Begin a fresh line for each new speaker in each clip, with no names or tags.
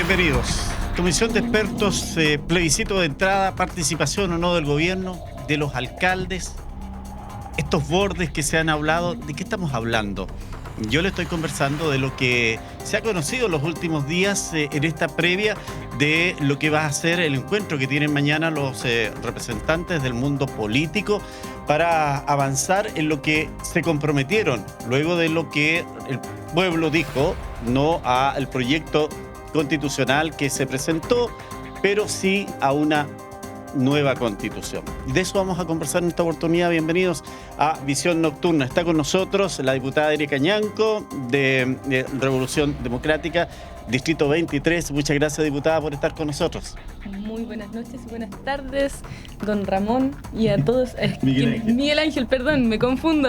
Bienvenidos. Comisión de expertos, plebiscito de entrada, participación o no del gobierno, de los alcaldes, estos bordes que se han hablado. ¿De qué estamos hablando? Yo le estoy conversando de lo que se ha conocido en los últimos días en esta previa de lo que va a ser el encuentro que tienen mañana los representantes del mundo político para avanzar en lo que se comprometieron luego de lo que el pueblo dijo no al proyecto constitucional que se presentó, pero sí a una nueva constitución. De eso vamos a conversar en esta oportunidad. Bienvenidos a Visión Nocturna. Está con nosotros la diputada Erika Ñanco de Revolución Democrática, Distrito 23. Muchas gracias, diputada, por estar con nosotros.
Muy buenas noches y buenas tardes, don Ramón, y a todos...
Miguel
Ángel, perdón, me confundo.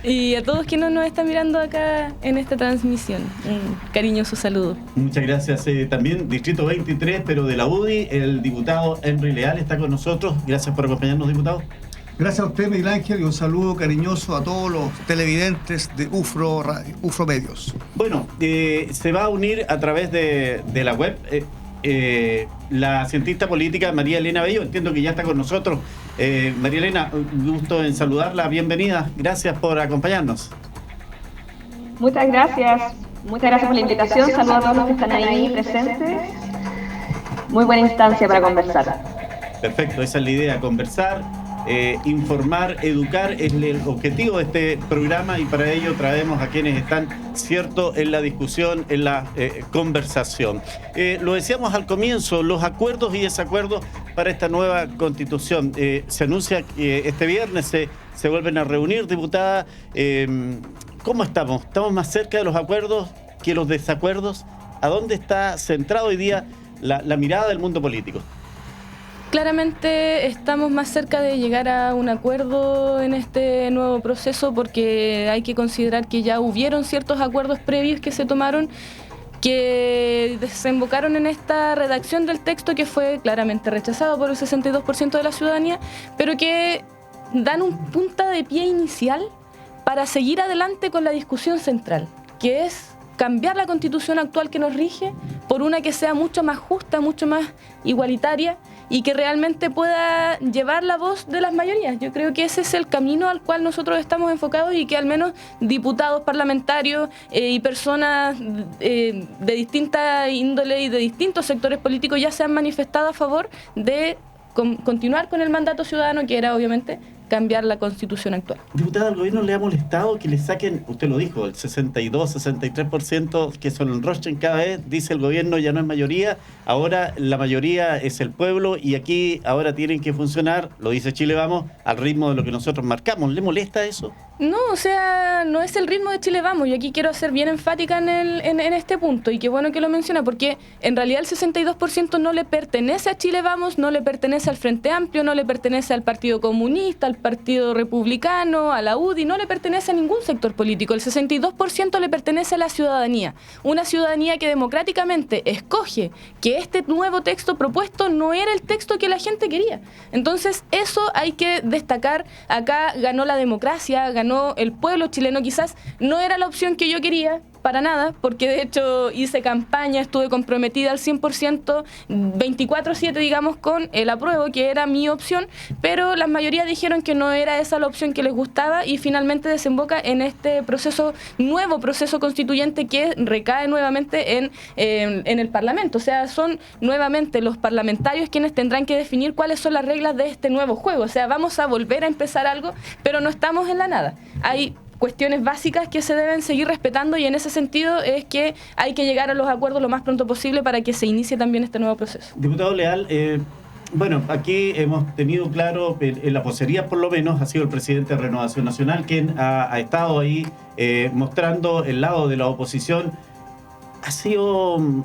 Y a todos quienes nos están mirando acá en esta transmisión. Un cariñoso saludo.
Muchas gracias. También Distrito 23, pero de la UDI, el diputado Henry Leal está con nosotros. Gracias por acompañarnos, diputado.
Gracias a usted, Miguel Ángel, y un saludo cariñoso a todos los televidentes de UFRO Radio, UFRO Medios.
Bueno, se va a unir a través de la web la cientista política María Elena Bello. Entiendo que ya está con nosotros. María Elena, un gusto en saludarla. Bienvenida. Gracias por acompañarnos.
Muchas gracias. Muchas gracias por la invitación. Saludos a todos los que están ahí presentes. Muy buena instancia para conversar.
Perfecto, esa es la idea, conversar. Informar, educar es el objetivo de este programa, y para ello traemos a quienes están, cierto, en la discusión, en la conversación. Lo decíamos al comienzo, los acuerdos y desacuerdos para esta nueva constitución. Se anuncia que este viernes se vuelven a reunir, diputada. ¿Cómo estamos? ¿Estamos más cerca de los acuerdos que los desacuerdos? ¿A dónde está centrado hoy día la mirada del mundo político?
Claramente estamos más cerca de llegar a un acuerdo en este nuevo proceso, porque hay que considerar que ya hubieron ciertos acuerdos previos que se tomaron, que desembocaron en esta redacción del texto que fue claramente rechazado por el 62% de la ciudadanía, pero que dan un punta de pie inicial para seguir adelante con la discusión central, que es cambiar la constitución actual que nos rige por una que sea mucho más justa, mucho más igualitaria, y que realmente pueda llevar la voz de las mayorías. Yo creo que ese es el camino al cual nosotros estamos enfocados, y que al menos diputados, parlamentarios y personas de distinta índole y de distintos sectores políticos ya se han manifestado a favor de continuar con el mandato ciudadano, que era obviamente cambiar la constitución actual.
Diputada, ¿al gobierno le ha molestado que le saquen, usted lo dijo, el 62, 63% que son enrochen cada vez? Dice el gobierno, ya no es mayoría, ahora la mayoría es el pueblo, y aquí ahora tienen que funcionar, lo dice Chile Vamos, al ritmo de lo que nosotros marcamos. ¿Le molesta eso?
No, o sea, no es el ritmo de Chile Vamos. Yo aquí quiero ser bien enfática en este punto, y qué bueno que lo menciona, porque en realidad el 62% no le pertenece a Chile Vamos, no le pertenece al Frente Amplio, no le pertenece al Partido Comunista, al Partido Republicano, a la UDI, no le pertenece a ningún sector político. El 62% le pertenece a la ciudadanía, una ciudadanía que democráticamente escoge que este nuevo texto propuesto no era el texto que la gente quería. Entonces, eso hay que destacar. Acá ganó la democracia, ganó el pueblo chileno. Quizás no era la opción que yo quería, para nada, porque de hecho hice campaña, estuve comprometida al 100%, 24/7, digamos, con el apruebo, que era mi opción, pero la mayoría dijeron que no era esa la opción que les gustaba, y finalmente desemboca en este nuevo proceso constituyente que recae nuevamente en el Parlamento. O sea, son nuevamente los parlamentarios quienes tendrán que definir cuáles son las reglas de este nuevo juego. O sea, vamos a volver a empezar algo, pero no estamos en la nada. Hay cuestiones básicas que se deben seguir respetando, y en ese sentido es que hay que llegar a los acuerdos lo más pronto posible para que se inicie también este nuevo proceso.
Diputado Leal, bueno, aquí hemos tenido claro, en la vocería por lo menos, ha sido el presidente de Renovación Nacional quien ha estado ahí mostrando el lado de la oposición. Ha sido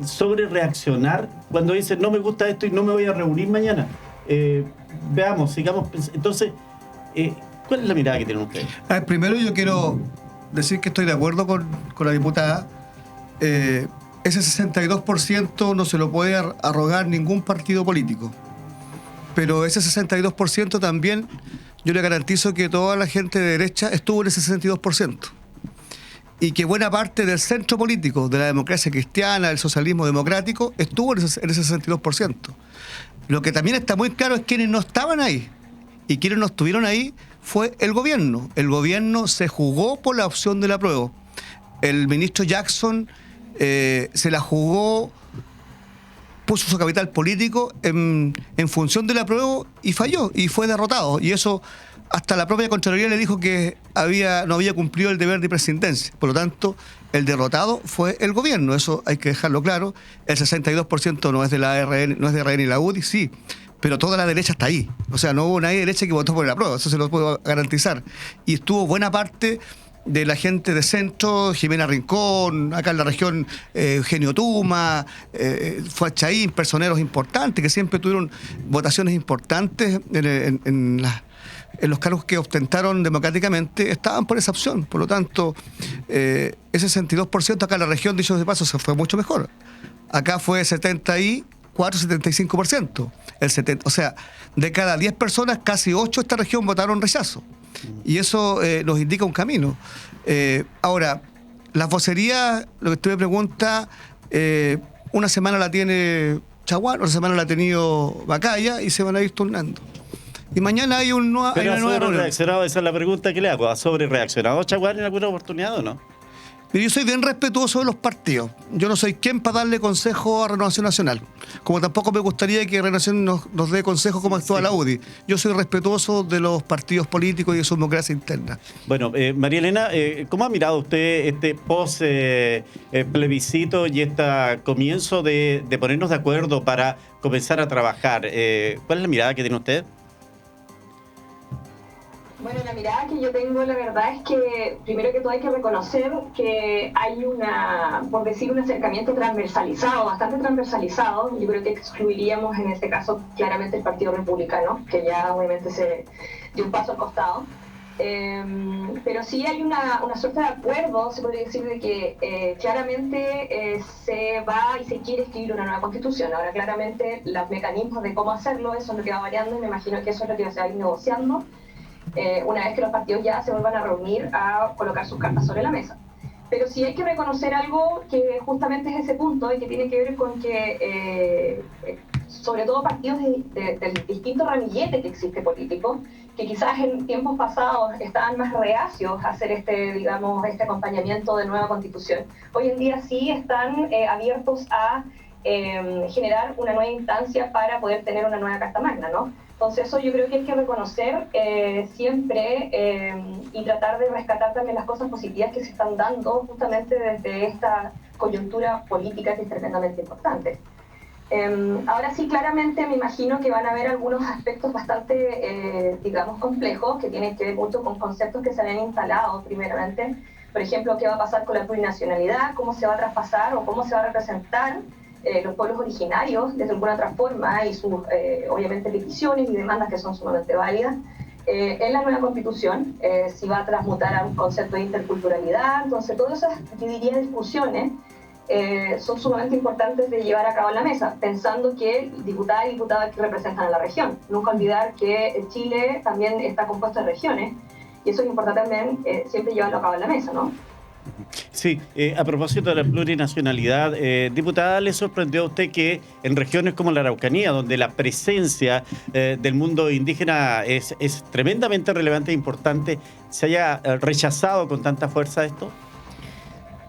sobre reaccionar cuando dice no me gusta esto y no me voy a reunir mañana. Veamos, sigamos. Entonces, ¿cuál es la mirada que tienen ustedes?
Primero yo quiero decir que estoy de acuerdo con la diputada. Ese 62% no se lo puede arrogar ningún partido político. Pero ese 62% también, yo le garantizo que toda la gente de derecha estuvo en ese 62%. y que buena parte del centro político, de la democracia cristiana, del socialismo democrático, estuvo en ese 62%. Lo que también está muy claro es quienes no estaban ahí. Y quienes no estuvieron ahí fue el gobierno. El gobierno se jugó por la opción del apruebo. El ministro Jackson se la jugó, puso su capital político en función del apruebo y falló, y fue derrotado. Y eso, hasta la propia Contraloría le dijo que no había cumplido el deber de prescindencia. Por lo tanto, el derrotado fue el gobierno. Eso hay que dejarlo claro. El 62% no es de la RN, no es de RN y la UDI, sí. Pero toda la derecha está ahí. O sea, no hubo nadie de derecha que votó por el apruebo. Eso se lo puedo garantizar. Y estuvo buena parte de la gente de centro, Jimena Rincón, acá en la región Eugenio Tuma, Fuachaín, personeros importantes que siempre tuvieron votaciones importantes en los cargos que ostentaron democráticamente, estaban por esa opción. Por lo tanto, ese 62% acá en la región, dicho de paso, se fue mucho mejor. Acá fue 74-75%. O sea, de cada 10 personas, casi 8 de esta región votaron rechazo. Y eso nos indica un camino. Ahora, las vocerías, lo que usted me pregunta, una semana la tiene Chaguán, otra semana la ha tenido Macaya y se van a ir turnando. Y mañana hay una nueva reunión.
Esa es la pregunta que le hago. ¿Ha sobre reaccionado Chaguán en alguna oportunidad o no?
Pero yo soy bien respetuoso de los partidos. Yo no soy quien para darle consejo a Renovación Nacional. Como tampoco me gustaría que Renovación nos dé consejos como actúa la UDI. Yo soy respetuoso de los partidos políticos y de su democracia interna.
Bueno, María Elena, ¿cómo ha mirado usted este post-plebiscito y este comienzo de ponernos de acuerdo para comenzar a trabajar? ¿Cuál es la mirada que tiene usted?
Bueno, la mirada que yo tengo, la verdad es que primero que todo hay que reconocer que hay por decir, un acercamiento transversalizado, bastante transversalizado. Yo creo que excluiríamos en este caso claramente el Partido Republicano, que ya obviamente se dio un paso al costado. Pero sí hay una suerte de acuerdo, se podría decir, de que claramente se va y se quiere escribir una nueva constitución. Ahora, claramente, los mecanismos de cómo hacerlo, eso es lo que va variando y me imagino que eso es lo que se va a ir negociando una vez que los partidos ya se vuelvan a reunir a colocar sus cartas sobre la mesa. Pero sí hay que reconocer algo que justamente es ese punto y que tiene que ver con que, sobre todo partidos del distinto ramillete que existe político, que quizás en tiempos pasados estaban más reacios a hacer este acompañamiento de nueva constitución, hoy en día sí están abiertos a generar una nueva instancia para poder tener una nueva Carta Magna, ¿no? Entonces eso yo creo que hay que reconocer siempre y tratar de rescatar también las cosas positivas que se están dando justamente desde esta coyuntura política que es tremendamente importante. Ahora sí, claramente me imagino que van a haber algunos aspectos bastante, complejos, que tienen que ver mucho con conceptos que se habían instalado primeramente. Por ejemplo, qué va a pasar con la plurinacionalidad, cómo se va a traspasar o cómo se va a representar los pueblos originarios de alguna otra forma y sus, obviamente, peticiones y demandas que son sumamente válidas. En la nueva constitución, si va a transmutar a un concepto de interculturalidad. Entonces, todas esas, yo diría, discusiones son sumamente importantes de llevar a cabo en la mesa, pensando que diputadas y diputados que representan a la región. Nunca olvidar que Chile también está compuesto de regiones, y eso es importante también siempre llevarlo a cabo en la mesa, ¿no?
Sí, a propósito de la plurinacionalidad, diputada, ¿le sorprendió a usted que en regiones como la Araucanía, donde la presencia del mundo indígena es tremendamente relevante e importante, se haya rechazado con tanta fuerza esto?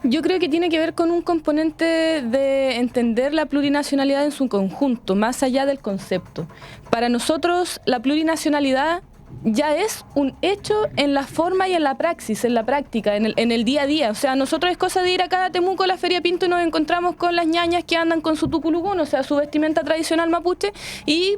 Yo creo que tiene que ver con un componente de entender la plurinacionalidad en su conjunto, más allá del concepto. Para nosotros, la plurinacionalidad ya es un hecho en la forma y en la praxis, en la práctica, en el día a día. O sea, nosotros es cosa de ir acá a Temuco, a la Feria Pinto, y nos encontramos con las ñañas que andan con su tuculugún, o sea, su vestimenta tradicional mapuche, y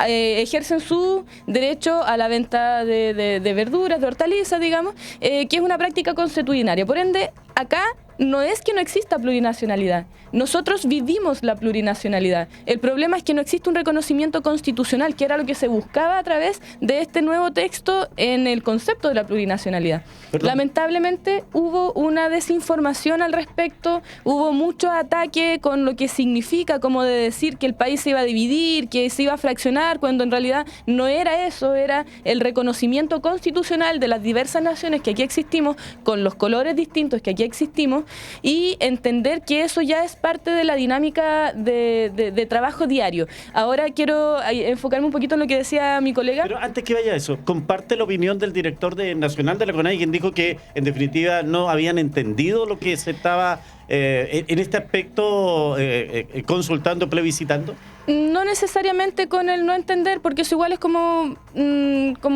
ejercen su derecho a la venta de verduras, de hortalizas, digamos, que es una práctica consuetudinaria. Por ende, acá no es que no exista plurinacionalidad. Nosotros vivimos la plurinacionalidad. El problema es que no existe un reconocimiento constitucional, que era lo que se buscaba a través de este nuevo texto en el concepto de la plurinacionalidad.
Perdón.
Lamentablemente hubo una desinformación al respecto, hubo mucho ataque con lo que significa, como de decir que el país se iba a dividir, que se iba a fraccionar, cuando en realidad no era eso, era el reconocimiento constitucional de las diversas naciones que aquí existimos, con los colores distintos que aquí existimos, y entender que eso ya es parte de la dinámica de trabajo diario. Ahora quiero enfocarme un poquito en lo que decía mi colega.
Pero antes que vaya a eso, comparte la opinión del director nacional de la CONADI, quien dijo que en definitiva no habían entendido lo que se estaba en este aspecto consultando, plebiscitando.
No necesariamente con el no entender, porque eso igual es como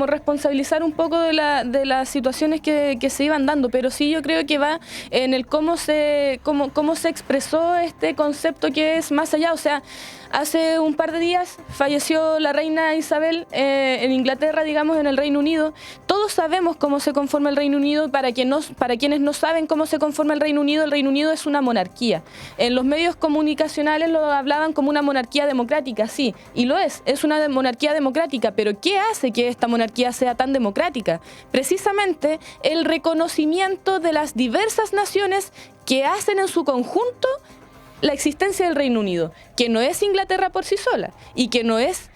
responsabilizar un poco de las situaciones que se iban dando, pero sí yo creo que va en el cómo se expresó este concepto, que es más allá. O sea, hace un par de días falleció la reina Isabel en Inglaterra, digamos, en el Reino Unido. Todos sabemos cómo se conforma el Reino Unido. Para quienes no saben cómo se conforma el Reino Unido es una monarquía. En los medios comunicacionales lo hablaban como una monarquía democrática, sí, y lo es una monarquía democrática, pero ¿qué hace que esta monarquía sea tan democrática? Precisamente el reconocimiento de las diversas naciones que hacen en su conjunto la existencia del Reino Unido, que no es Inglaterra por sí sola y que no es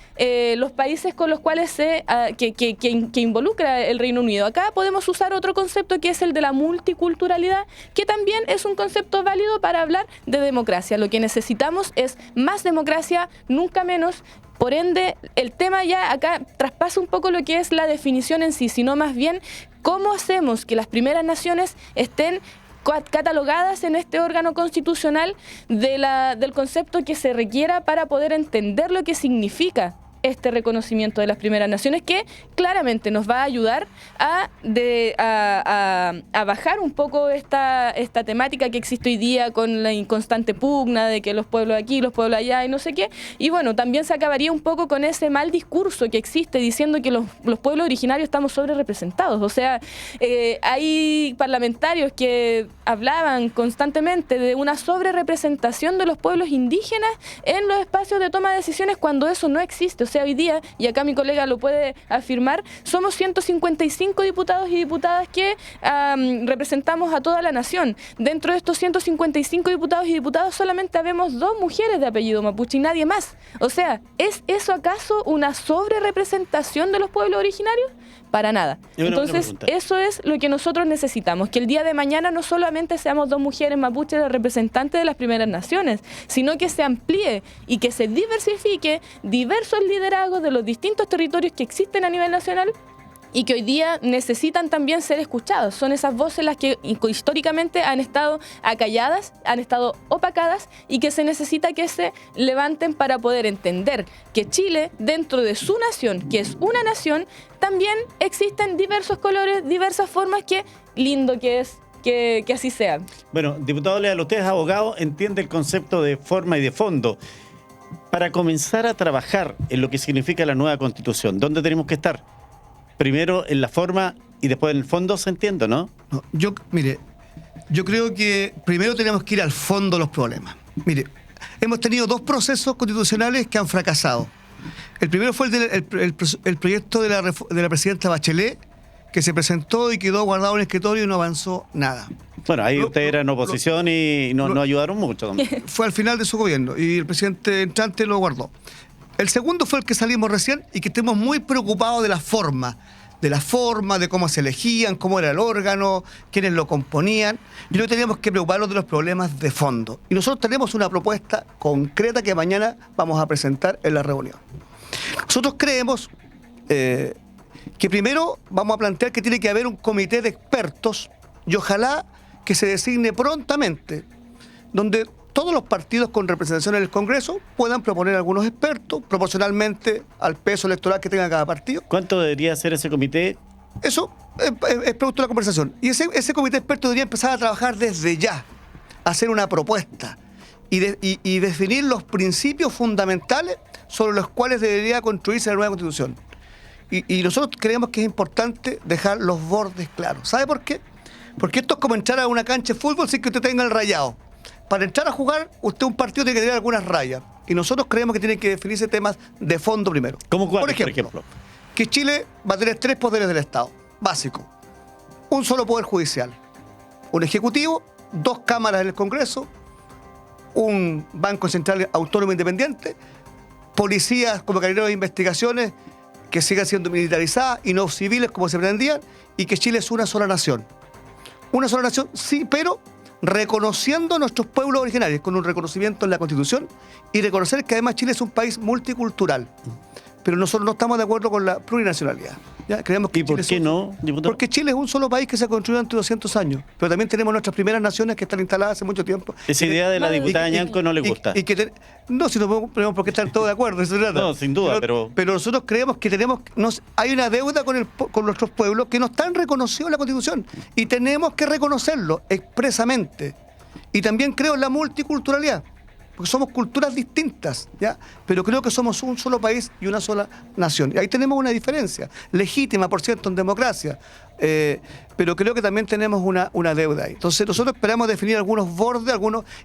los países con los cuales que involucra el Reino Unido. Acá podemos usar otro concepto, que es el de la multiculturalidad, que también es un concepto válido para hablar de democracia. Lo que necesitamos es más democracia, nunca menos. Por ende, el tema ya acá traspasa un poco lo que es la definición en sí, sino más bien cómo hacemos que las primeras naciones estén catalogadas en este órgano constitucional del concepto que se requiera para poder entender lo que significa este reconocimiento de las primeras naciones, que claramente nos va a ayudar a bajar un poco esta temática que existe hoy día con la inconstante pugna de que los pueblos aquí, los pueblos allá y no sé qué. Y bueno, también se acabaría un poco con ese mal discurso que existe diciendo que los pueblos originarios estamos sobre representados. O sea, hay parlamentarios que hablaban constantemente de una sobre-representación de los pueblos indígenas en los espacios de toma de decisiones, cuando eso no existe. O sea, hoy día, y acá mi colega lo puede afirmar, somos 155 diputados y diputadas que representamos a toda la nación. Dentro de estos 155 diputados y diputadas solamente habemos 2 mujeres de apellido mapuche y nadie más. O sea, ¿es eso acaso una sobre-representación de los pueblos originarios? Para nada. Entonces, eso es lo que nosotros necesitamos, que el día de mañana no solamente seamos 2 mujeres mapuches de representantes de las primeras naciones, sino que se amplíe y que se diversifique diversos liderazgos de los distintos territorios que existen a nivel nacional y que hoy día necesitan también ser escuchados. Son esas voces las que históricamente han estado acalladas, han estado opacadas, y que se necesita que se levanten para poder entender que Chile, dentro de su nación, que es una nación, también existen diversos colores, diversas formas, que lindo que es que así sea.
Bueno, diputado Leal, usted es abogado, entiende el concepto de forma y de fondo. Para comenzar a trabajar en lo que significa la nueva Constitución, ¿dónde tenemos que estar? Primero en la forma y después en el fondo, ¿se entiende, no?
No, yo creo que primero tenemos que ir al fondo de los problemas. Mire, hemos tenido 2 procesos constitucionales que han fracasado. El primero fue el proyecto de la presidenta Bachelet, que se presentó y quedó guardado en el escritorio y no avanzó nada.
Bueno, ahí ustedes eran oposición y no ayudaron mucho.
Fue al final de su gobierno y el presidente entrante lo guardó. El segundo fue el que salimos recién y que estemos muy preocupados de la forma, de cómo se elegían, cómo era el órgano, quiénes lo componían. Y luego teníamos que preocuparnos de los problemas de fondo. Y nosotros tenemos una propuesta concreta que mañana vamos a presentar en la reunión. Nosotros creemos que primero vamos a plantear que tiene que haber un comité de expertos, y ojalá que se designe prontamente, donde todos los partidos con representación en el Congreso puedan proponer algunos expertos proporcionalmente al peso electoral que tenga cada partido.
¿Cuánto debería ser ese comité?
Eso es producto de la conversación. Y ese comité de expertos debería empezar a trabajar desde ya, hacer una propuesta y definir los principios fundamentales sobre los cuales debería construirse la nueva Constitución. Y nosotros creemos que es importante dejar los bordes claros. ¿Sabe por qué? Porque esto es como entrar a una cancha de fútbol sin que usted tenga el rayado. Para entrar a jugar, usted un partido tiene que tener algunas rayas. Y nosotros creemos que tienen que definirse temas de fondo primero.
¿Cómo cuáles, por ejemplo?
Que Chile va a tener 3 poderes del Estado, básico. Un solo poder judicial, un ejecutivo, 2 cámaras en el Congreso, un banco central autónomo independiente, policías como carabineros de investigaciones que sigan siendo militarizadas y no civiles como se pretendían, y que Chile es una sola nación. Una sola nación, sí, pero reconociendo a nuestros pueblos originarios, con un reconocimiento en la Constitución, y reconocer que además Chile es un país multicultural. Pero nosotros no estamos de acuerdo con la plurinacionalidad. ¿Ya? Creemos que
¿Y por qué no, diputado?
Porque Chile es un solo país que se ha construido durante 200 años. Pero también tenemos nuestras primeras naciones que están instaladas hace mucho tiempo.
Esa idea de la diputada Ñanco no le gusta.
No, si no tenemos por qué estar todos de acuerdo. Eso trata.
No, sin duda, pero
nosotros creemos que hay una deuda con nuestros pueblos que no están reconocidos en la Constitución. Y tenemos que reconocerlo expresamente. Y también creo en la multiculturalidad. Porque somos culturas distintas, ¿ya? Pero creo que somos un solo país y una sola nación. Y ahí tenemos una diferencia, legítima, por cierto, en democracia, pero creo que también tenemos una deuda ahí. Entonces nosotros esperamos definir algunos bordes,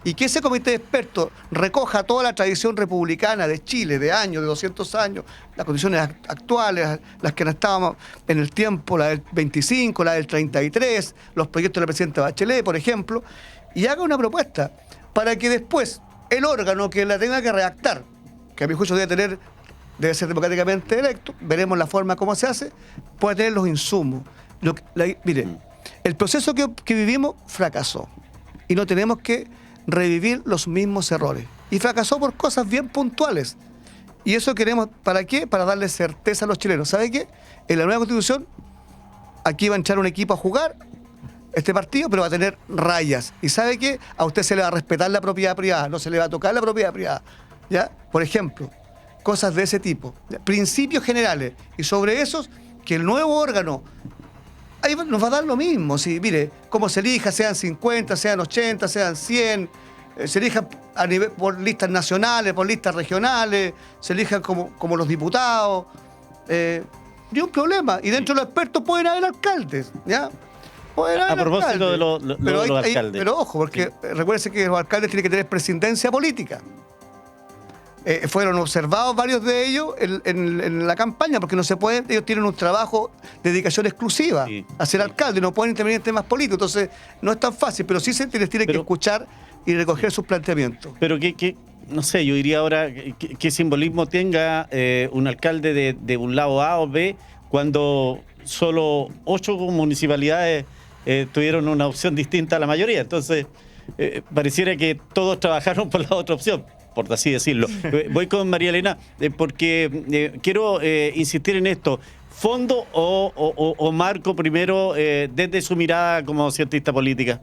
y que ese comité de expertos recoja toda la tradición republicana de Chile, de años, de 200 años, las condiciones actuales, las que estábamos en el tiempo, la del 25, la del 33, los proyectos de la presidenta Bachelet, por ejemplo, y haga una propuesta para que después el órgano que la tenga que redactar, que a mi juicio debe ser democráticamente electo, veremos la forma como se hace, puede tener los insumos. Mire, el proceso que vivimos fracasó y no tenemos que revivir los mismos errores. Y fracasó por cosas bien puntuales. Y eso queremos, ¿para qué? Para darle certeza a los chilenos. ¿Sabe qué? En la nueva Constitución, aquí va a entrar un equipo a jugar este partido, pero va a tener rayas. ¿Y sabe qué? A usted se le va a respetar la propiedad privada, no se le va a tocar la propiedad privada. ¿Ya? Por ejemplo, cosas de ese tipo. ¿Ya? Principios generales. Y sobre esos, que el nuevo órgano, ahí nos va a dar lo mismo. ¿Sí? Mire, cómo se elija, sean 50, sean 80, sean 100, se elijan por listas nacionales, por listas regionales, se elijan como los diputados. Ni un problema. Y dentro de los expertos pueden haber alcaldes, ¿ya?
A propósito de los alcaldes.
Pero ojo, porque recuérdense que los alcaldes tienen que tener presidencia política. Fueron observados varios de ellos en la campaña, porque no se pueden, ellos tienen un trabajo de dedicación exclusiva a ser alcalde, no pueden intervenir en temas políticos, entonces no es tan fácil, pero sí se les tiene que escuchar y recoger sus planteamientos.
Pero no sé, yo diría ahora, ¿qué simbolismo tenga un alcalde de un lado A o B cuando solo 8 municipalidades tuvieron una opción distinta a la mayoría? Entonces, pareciera que todos trabajaron por la otra opción, por así decirlo. Voy con María Elena, porque quiero insistir en esto. ¿Fondo o marco primero desde su mirada como cientista política?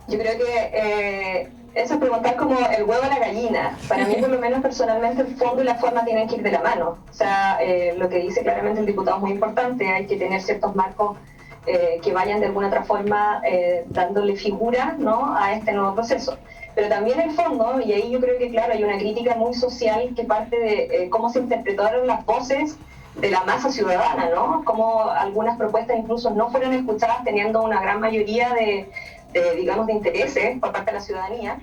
Yo creo que eso es preguntar como el huevo a la gallina. Para mí, por lo menos personalmente, el fondo y la forma tienen que ir de la mano. O sea, lo que dice claramente el diputado es muy importante. Hay que tener ciertos marcos que vayan de alguna otra forma dándole figura, ¿no?, a este nuevo proceso. Pero también el fondo, y ahí yo creo que, claro, hay una crítica muy social que parte de cómo se interpretaron las voces de la masa ciudadana, ¿no? Cómo algunas propuestas incluso no fueron escuchadas teniendo una gran mayoría de intereses por parte de la ciudadanía.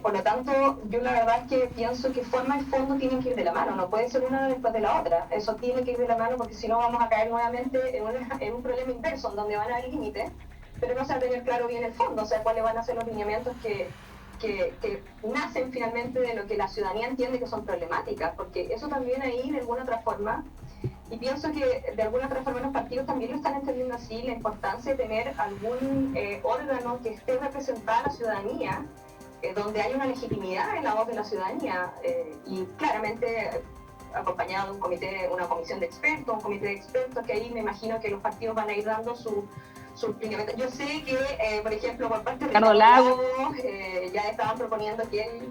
Por lo tanto, yo la verdad es que pienso que forma y fondo tienen que ir de la mano, no puede ser una después de la otra. Eso tiene que ir de la mano, porque si no vamos a caer nuevamente en un problema inverso, en donde van a haber límites, pero no se va a tener claro bien el fondo, o sea, cuáles van a ser los lineamientos que nacen finalmente de lo que la ciudadanía entiende que son problemáticas, porque eso también ahí de alguna otra forma. Y pienso que de alguna otra forma los partidos también lo están entendiendo así, la importancia de tener algún órgano que esté representada a la ciudadanía, donde haya una legitimidad en la voz de la ciudadanía, y claramente acompañado de un comité, una comisión de expertos, un comité de expertos, que ahí me imagino que los partidos van a ir dando sus lineamientos. Yo sé que, por ejemplo, por parte de Ricardo Lagos, ya estaban proponiendo que él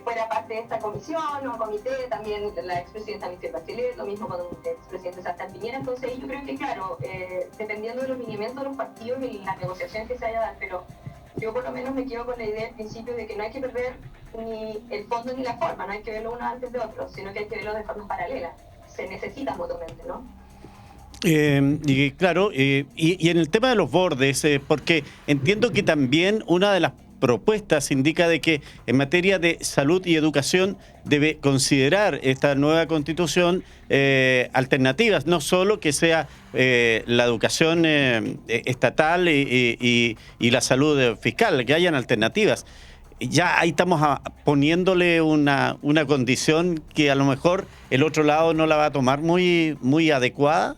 fuera parte de esta comisión o comité, también la expresidenta Michelle Bachelet, lo mismo con el expresidente Sebastián Piñera. Entonces yo creo que, claro, dependiendo de los lineamientos de los partidos y las negociaciones que se haya dar, pero yo por lo menos me quedo con la idea al principio de que no hay que perder ni el fondo ni la forma, no hay que verlo uno antes de otro, sino que hay que verlo de forma paralela, se necesitan mutuamente, ¿no?
Y claro, y en el tema de los bordes, porque entiendo que también una de las propuestas indica de que en materia de salud y educación debe considerar esta nueva constitución alternativas, no solo que sea la educación estatal y la salud fiscal, que hayan alternativas. Ya ahí estamos poniéndole una condición que a lo mejor el otro lado no la va a tomar muy adecuada.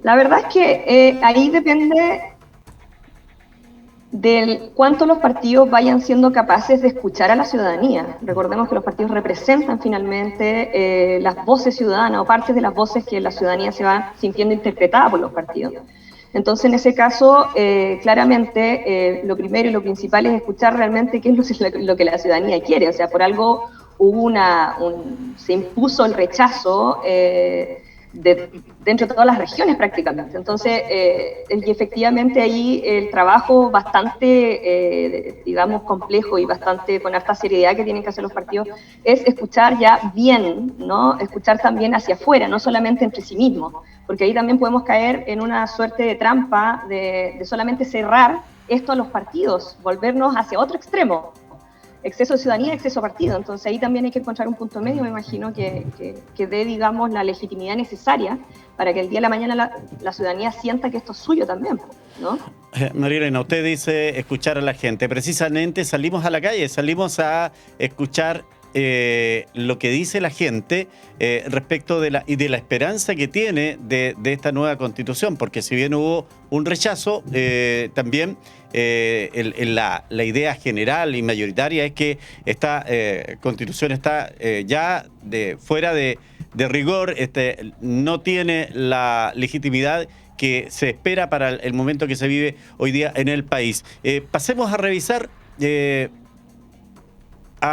La verdad es que ahí depende del cuánto los partidos vayan siendo capaces de escuchar a la ciudadanía. Recordemos que los partidos representan finalmente las voces ciudadanas o partes de las voces que la ciudadanía se va sintiendo interpretada por los partidos. Entonces, en ese caso, claramente lo primero y lo principal es escuchar realmente qué es lo que la ciudadanía quiere. O sea, por algo hubo se impuso el rechazo dentro de todas las regiones prácticamente. Entonces, y efectivamente ahí el trabajo bastante, digamos, complejo y bastante con harta seriedad que tienen que hacer los partidos es escuchar ya bien, ¿no? Escuchar también hacia afuera, no solamente entre sí mismos, porque ahí también podemos caer en una suerte de trampa de solamente cerrar esto a los partidos, volvernos hacia otro extremo. Exceso de ciudadanía, exceso de partido. Entonces ahí también hay que encontrar un punto medio, me imagino, que dé, digamos, la legitimidad necesaria para que el día de la mañana la ciudadanía sienta que esto es suyo también, ¿no?
María Elena, usted dice escuchar a la gente. Precisamente salimos a la calle, salimos a escuchar lo que dice la gente respecto de la esperanza que tiene de esta nueva constitución, porque si bien hubo un rechazo, también la idea general y mayoritaria es que esta constitución está ya fuera de rigor, no tiene la legitimidad que se espera para el momento que se vive hoy día en el país. Pasemos a revisar...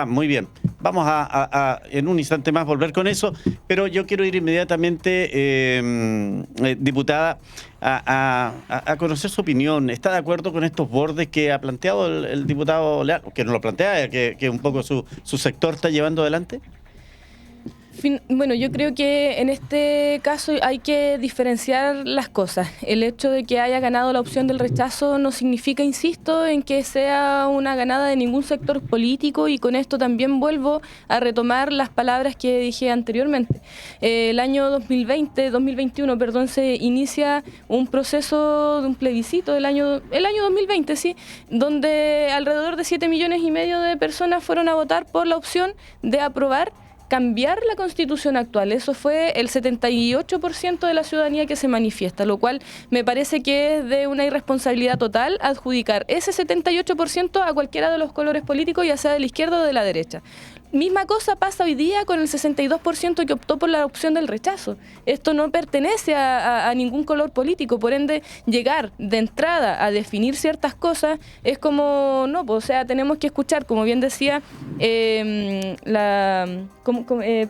muy bien. Vamos a en un instante más volver con eso, pero yo quiero ir inmediatamente, diputada, a conocer su opinión. ¿Está de acuerdo con estos bordes que ha planteado el diputado Leal? Que no lo plantea, que un poco su sector está llevando adelante.
Bueno, yo creo que en este caso hay que diferenciar las cosas. El hecho de que haya ganado la opción del rechazo no significa, insisto, en que sea una ganada de ningún sector político, y con esto también vuelvo a retomar las palabras que dije anteriormente. El año 2021, se inicia un proceso de un plebiscito el año 2020, sí, donde alrededor de 7,5 millones de personas fueron a votar por la opción de aprobar cambiar la Constitución actual. Eso fue el 78% de la ciudadanía que se manifiesta, lo cual me parece que es de una irresponsabilidad total adjudicar ese 78% a cualquiera de los colores políticos, ya sea de la izquierda o de la derecha. Misma cosa pasa hoy día con el 62% que optó por la opción del rechazo. Esto no pertenece a ningún color político, por ende, llegar de entrada a definir ciertas cosas es como, no, pues, o sea, tenemos que escuchar, como bien decía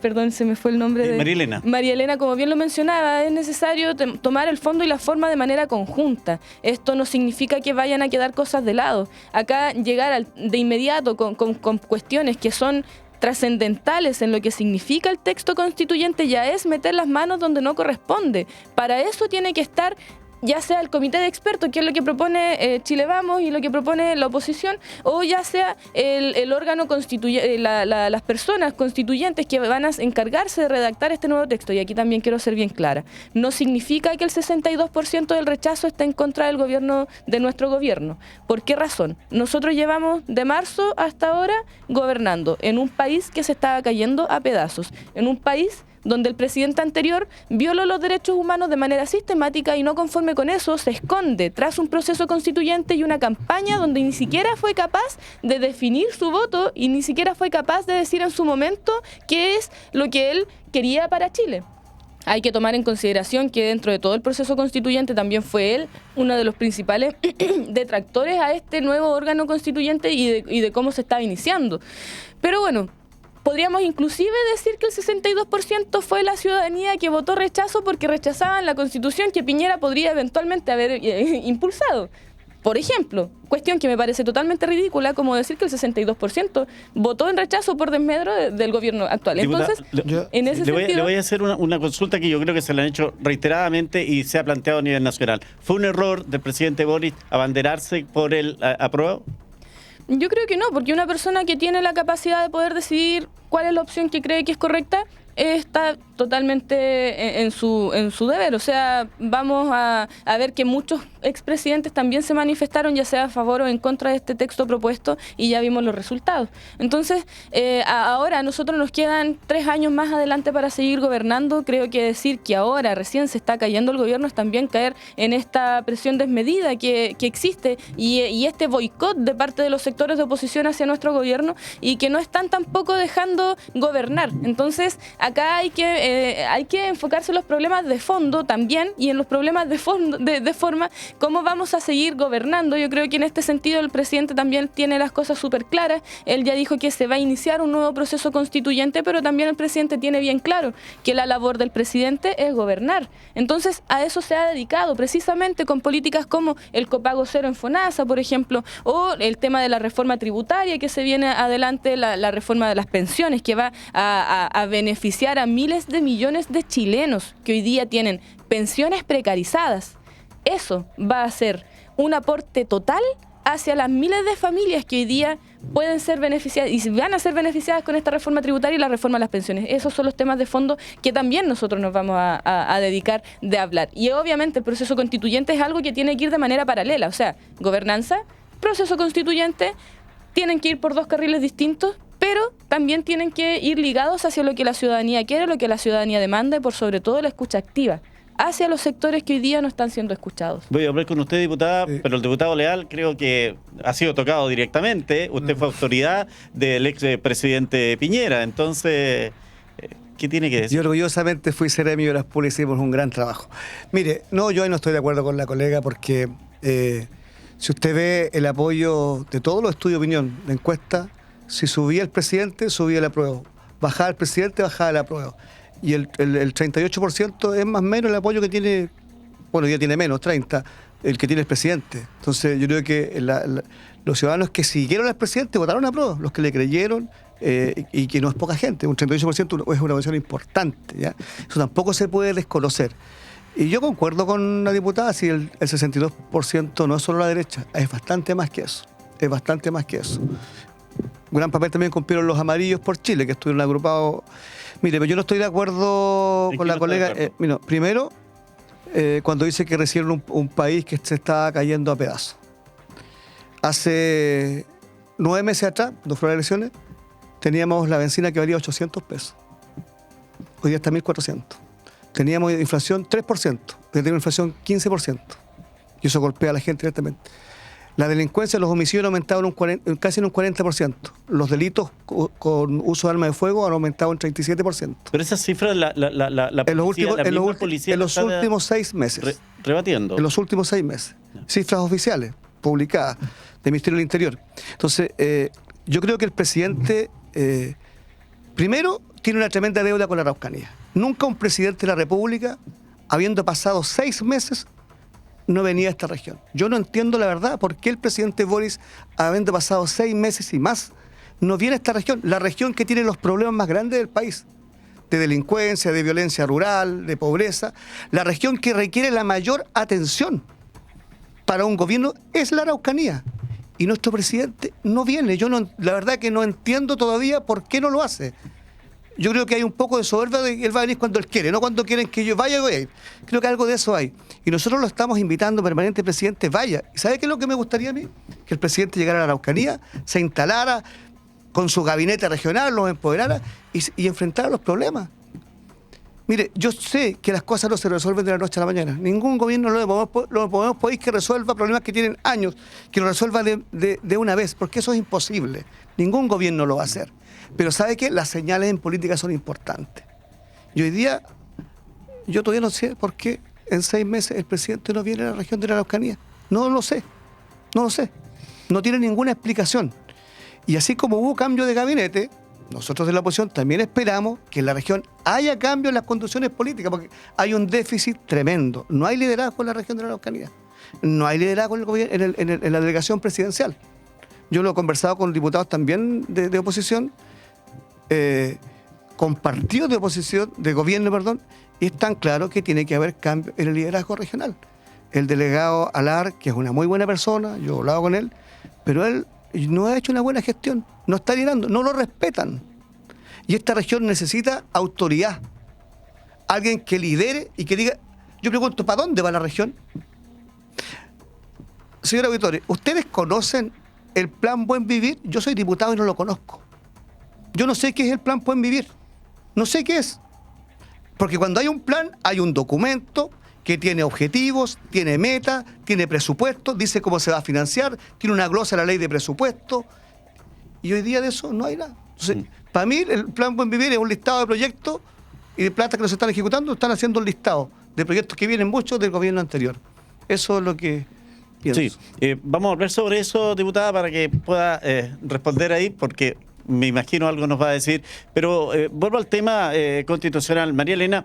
perdón, se me fue el nombre de...
María Elena.
María Elena, como bien lo mencionaba, es necesario tomar el fondo y la forma de manera conjunta. Esto no significa que vayan a quedar cosas de lado. Acá llegar de inmediato con cuestiones que son trascendentales en lo que significa el texto constituyente ya es meter las manos donde no corresponde. Para eso tiene que estar ya sea el comité de expertos, que es lo que propone Chile Vamos y lo que propone la oposición, o ya sea el órgano constituyente, las personas constituyentes que van a encargarse de redactar este nuevo texto. Y aquí también quiero ser bien clara. No significa que el 62% del rechazo esté en contra del gobierno, de nuestro gobierno. ¿Por qué razón? Nosotros llevamos de marzo hasta ahora gobernando en un país que se estaba cayendo a pedazos, en un país donde el presidente anterior violó los derechos humanos de manera sistemática, y no conforme con eso se esconde tras un proceso constituyente y una campaña donde ni siquiera fue capaz de definir su voto y ni siquiera fue capaz de decir en su momento qué es lo que él quería para Chile. Hay que tomar en consideración que dentro de todo el proceso constituyente también fue él uno de los principales detractores a este nuevo órgano constituyente y de cómo se estaba iniciando. Pero bueno, podríamos inclusive decir que el 62% fue la ciudadanía que votó rechazo porque rechazaban la Constitución que Piñera podría eventualmente haber impulsado. Por ejemplo, cuestión que me parece totalmente ridícula, como decir que el 62% votó en rechazo por desmedro del gobierno actual. Entonces, en ese sentido...
Le voy a hacer una consulta que yo creo que se la han hecho reiteradamente y se ha planteado a nivel nacional. ¿Fue un error del presidente Boric abanderarse por el apruebo?
Yo creo que no, porque una persona que tiene la capacidad de poder decidir cuál es la opción que cree que es correcta, está totalmente en su deber. O sea, vamos a ver que muchos expresidentes también se manifestaron, ya sea a favor o en contra de este texto propuesto, y ya vimos los resultados. Entonces, ahora a nosotros nos quedan 3 años más adelante para seguir gobernando. Creo que decir que ahora recién se está cayendo el gobierno es también caer en esta presión desmedida que existe y este boicot de parte de los sectores de oposición hacia nuestro gobierno, y que no están tampoco dejando gobernar. Entonces, acá hay que enfocarse en los problemas de fondo también, y en los problemas de forma, cómo vamos a seguir gobernando. Yo creo que en este sentido el presidente también tiene las cosas súper claras. Él ya dijo que se va a iniciar un nuevo proceso constituyente, pero también el presidente tiene bien claro que la labor del presidente es gobernar. Entonces, a eso se ha dedicado, precisamente con políticas como el copago cero en FONASA, por ejemplo, o el tema de la reforma tributaria que se viene adelante, la reforma de las pensiones, que va a beneficiar a miles de millones de chilenos que hoy día tienen pensiones precarizadas. Eso va a ser un aporte total hacia las miles de familias que hoy día pueden ser beneficiadas y van a ser beneficiadas con esta reforma tributaria y la reforma de las pensiones. Esos son los temas de fondo que también nosotros nos vamos a dedicar de hablar. Y obviamente el proceso constituyente es algo que tiene que ir de manera paralela. O sea, gobernanza, proceso constituyente, tienen que ir por 2 carriles distintos, pero también tienen que ir ligados hacia lo que la ciudadanía quiere, lo que la ciudadanía demanda, y por sobre todo la escucha activa hacia los sectores que hoy día no están siendo escuchados.
Voy a hablar con usted, diputada, pero el diputado Leal creo que ha sido tocado directamente. Usted fue autoridad del expresidente Piñera, entonces, ¿qué tiene que decir?
Yo orgullosamente fui seremi de Obras Públicas y hicimos un gran trabajo. Mire, yo ahí no estoy de acuerdo con la colega, porque si usted ve el apoyo de todos los estudios de opinión, de encuesta, si subía el presidente, subía el apruebo. Bajaba el presidente, bajaba el apruebo. Y el 38% es más o menos el apoyo que tiene, bueno, ya tiene menos, 30%, el que tiene el presidente. Entonces yo creo que los ciudadanos que siguieron al presidente votaron a prueba, los que le creyeron, y que no es poca gente, un 38% es una votación importante, ¿ya? Eso tampoco se puede desconocer. Y yo concuerdo con la diputada, si el 62% no es solo la derecha, es bastante más que eso, es bastante más que eso. Un gran papel también cumplieron los amarillos por Chile, que estuvieron agrupados. Mire, pero yo no estoy de acuerdo con la colega. Primero, cuando dice que recibieron un país que se está cayendo a pedazos. Hace 9 meses atrás, cuando fueron las elecciones, teníamos la benzina que valía 800 pesos. Hoy día está 1.400. Teníamos inflación 3%, teníamos inflación 15%. Y eso golpea a la gente directamente. La delincuencia, los homicidios han aumentado casi en un 40%. Los delitos con uso de armas de fuego han aumentado en 37%.
Pero esas cifras la policía
en los últimos 6 meses.
Rebatiendo.
En los últimos 6 meses. Cifras oficiales, publicadas, del Ministerio del Interior. Entonces, yo creo que el presidente, primero, tiene una tremenda deuda con la Araucanía. Nunca un presidente de la República, habiendo pasado 6 meses, no venía a esta región. Yo no entiendo la verdad por qué el presidente Boris, habiendo pasado 6 meses y más, no viene a esta región, la región que tiene los problemas más grandes del país, de delincuencia, de violencia rural, de pobreza. La región que requiere la mayor atención para un gobierno es la Araucanía. Y nuestro presidente no viene. La verdad que no entiendo todavía por qué no lo hace. Yo creo que hay un poco de soberbia de que él va a venir cuando él quiere, no cuando quieren que yo vaya, voy a ir. Creo que algo de eso hay. Y nosotros lo estamos invitando permanente, presidente, vaya. ¿Y sabe qué es lo que me gustaría a mí? Que el presidente llegara a la Araucanía, se instalara con su gabinete regional, los empoderara y enfrentara los problemas. Mire, yo sé que las cosas no se resuelven de la noche a la mañana. Ningún gobierno lo podemos pedir que resuelva problemas que tienen años, que lo resuelva de una vez, porque eso es imposible. Ningún gobierno lo va a hacer. Pero ¿sabe qué? Las señales en política son importantes. Y hoy día, yo todavía no sé por qué en 6 meses el presidente no viene a la región de la Araucanía. No lo sé. No tiene ninguna explicación. Y así como hubo cambio de gabinete, nosotros de la oposición también esperamos que en la región haya cambio en las condiciones políticas, porque hay un déficit tremendo. No hay liderazgo en la región de la Araucanía. No hay liderazgo en el gobierno, en la delegación presidencial. Yo lo he conversado con diputados también de oposición, con partidos de oposición, de gobierno, perdón, y es tan claro que tiene que haber cambio en el liderazgo regional. El delegado Alar, que es una muy buena persona, yo he hablado con él, pero él no ha hecho una buena gestión, no está liderando, no lo respetan. Y esta región necesita autoridad. Alguien que lidere y que diga... Yo pregunto, ¿para dónde va la región? Señora Vittori, ¿ustedes conocen el Plan Buen Vivir? Yo soy diputado y no lo conozco. Yo no sé qué es el Plan Buen Vivir. No sé qué es. Porque cuando hay un plan, hay un documento que tiene objetivos, tiene metas, tiene presupuesto, dice cómo se va a financiar, tiene una glosa a la ley de presupuesto. Y hoy día de eso no hay nada. Entonces, para mí, el Plan Buen Vivir es un listado de proyectos y de plata que no se están ejecutando, están haciendo un listado de proyectos que vienen muchos del gobierno anterior. Eso es lo que pienso.
Sí, vamos a volver sobre eso, diputada, para que pueda responder ahí, porque me imagino algo nos va a decir. Pero vuelvo al tema constitucional. María Elena,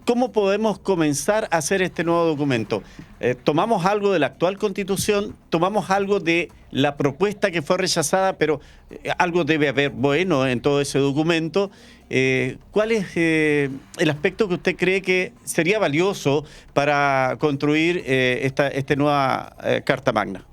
¿cómo podemos comenzar a hacer este nuevo documento? Tomamos algo de la actual Constitución, tomamos algo de la propuesta que fue rechazada, pero algo debe haber bueno en todo ese documento. ¿Cuál es el aspecto que usted cree que sería valioso para construir esta nueva Carta Magna?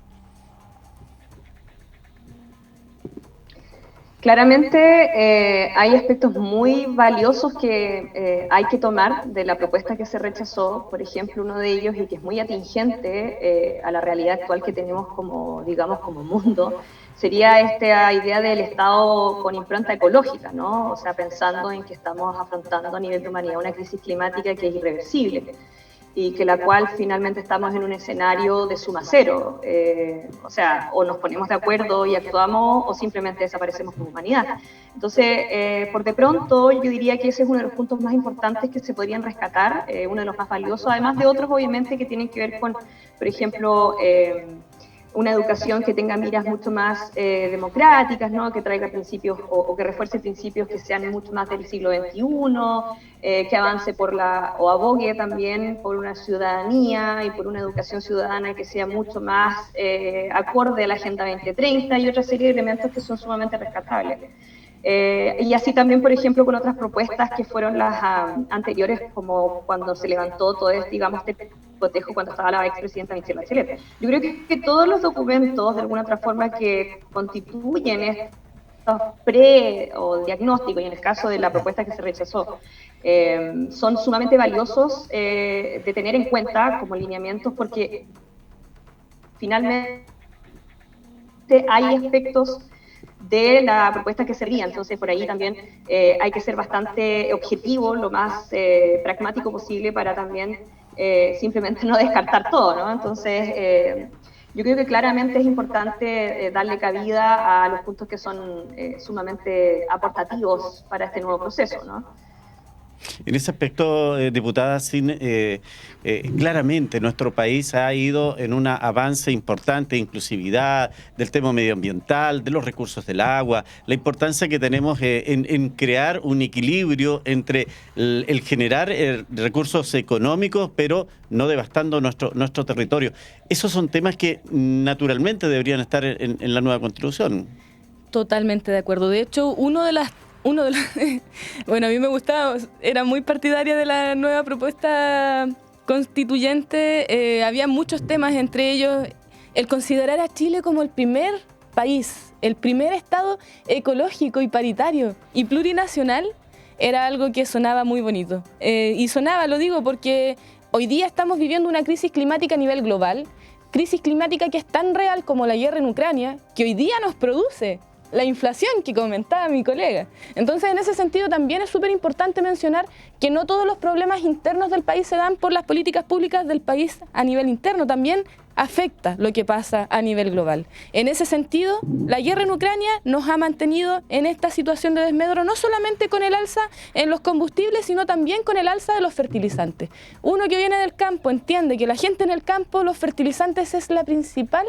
Claramente hay aspectos muy valiosos que hay que tomar de la propuesta que se rechazó. Por ejemplo, uno de ellos, y que es muy atingente a la realidad actual que tenemos como, digamos, como mundo, sería esta idea del Estado con impronta ecológica, ¿no? O sea, pensando en que estamos afrontando a nivel de humanidad una crisis climática que es irreversible y que la cual finalmente estamos en un escenario de suma cero. O sea, o nos ponemos de acuerdo y actuamos, o simplemente desaparecemos como humanidad. Entonces, por de pronto, yo diría que ese es uno de los puntos más importantes que se podrían rescatar, uno de los más valiosos, además de otros, obviamente, que tienen que ver con, por ejemplo, una educación que tenga miras mucho más democráticas, ¿no? Que traiga principios o que refuerce principios que sean mucho más del siglo XXI, que avance o abogue también por una ciudadanía y por una educación ciudadana que sea mucho más acorde a la Agenda 2030 y otra serie de elementos que son sumamente rescatables. Y así también, por ejemplo, con otras propuestas que fueron las anteriores, como cuando se levantó todo digamos, este cotejo cuando estaba la expresidenta Michelle Bachelet. Yo creo que todos los documentos, de alguna otra forma, que constituyen estos o diagnósticos, y en el caso de la propuesta que se rechazó, son sumamente valiosos de tener en cuenta como lineamientos, porque finalmente hay aspectos de la propuesta que se ría. Entonces por ahí también hay que ser bastante objetivo, lo más pragmático posible para también simplemente no descartar todo, ¿no? Entonces yo creo que claramente es importante darle cabida a los puntos que son sumamente aportativos para este nuevo proceso, ¿no?
En ese aspecto, diputada, claramente nuestro país ha ido en un avance importante de inclusividad, del tema medioambiental, de los recursos del agua, la importancia que tenemos en crear un equilibrio entre el generar recursos económicos, pero no devastando nuestro territorio. Esos son temas que naturalmente deberían estar en la nueva Constitución.
Totalmente de acuerdo. De hecho, bueno, a mí me gustaba, era muy partidaria de la nueva propuesta constituyente. Había muchos temas, entre ellos el considerar a Chile como el primer país, el primer Estado ecológico y paritario y plurinacional, era algo que sonaba muy bonito. Y sonaba, lo digo, porque hoy día estamos viviendo una crisis climática a nivel global, crisis climática que es tan real como la guerra en Ucrania, que hoy día nos produce la inflación que comentaba mi colega. Entonces, en ese sentido, también es súper importante mencionar que no todos los problemas internos del país se dan por las políticas públicas del país a nivel interno, también afecta lo que pasa a nivel global. En ese sentido, la guerra en Ucrania nos ha mantenido en esta situación de desmedro, no solamente con el alza en los combustibles, sino también con el alza de los fertilizantes. Uno que viene del campo entiende que la gente en el campo, los fertilizantes es la principal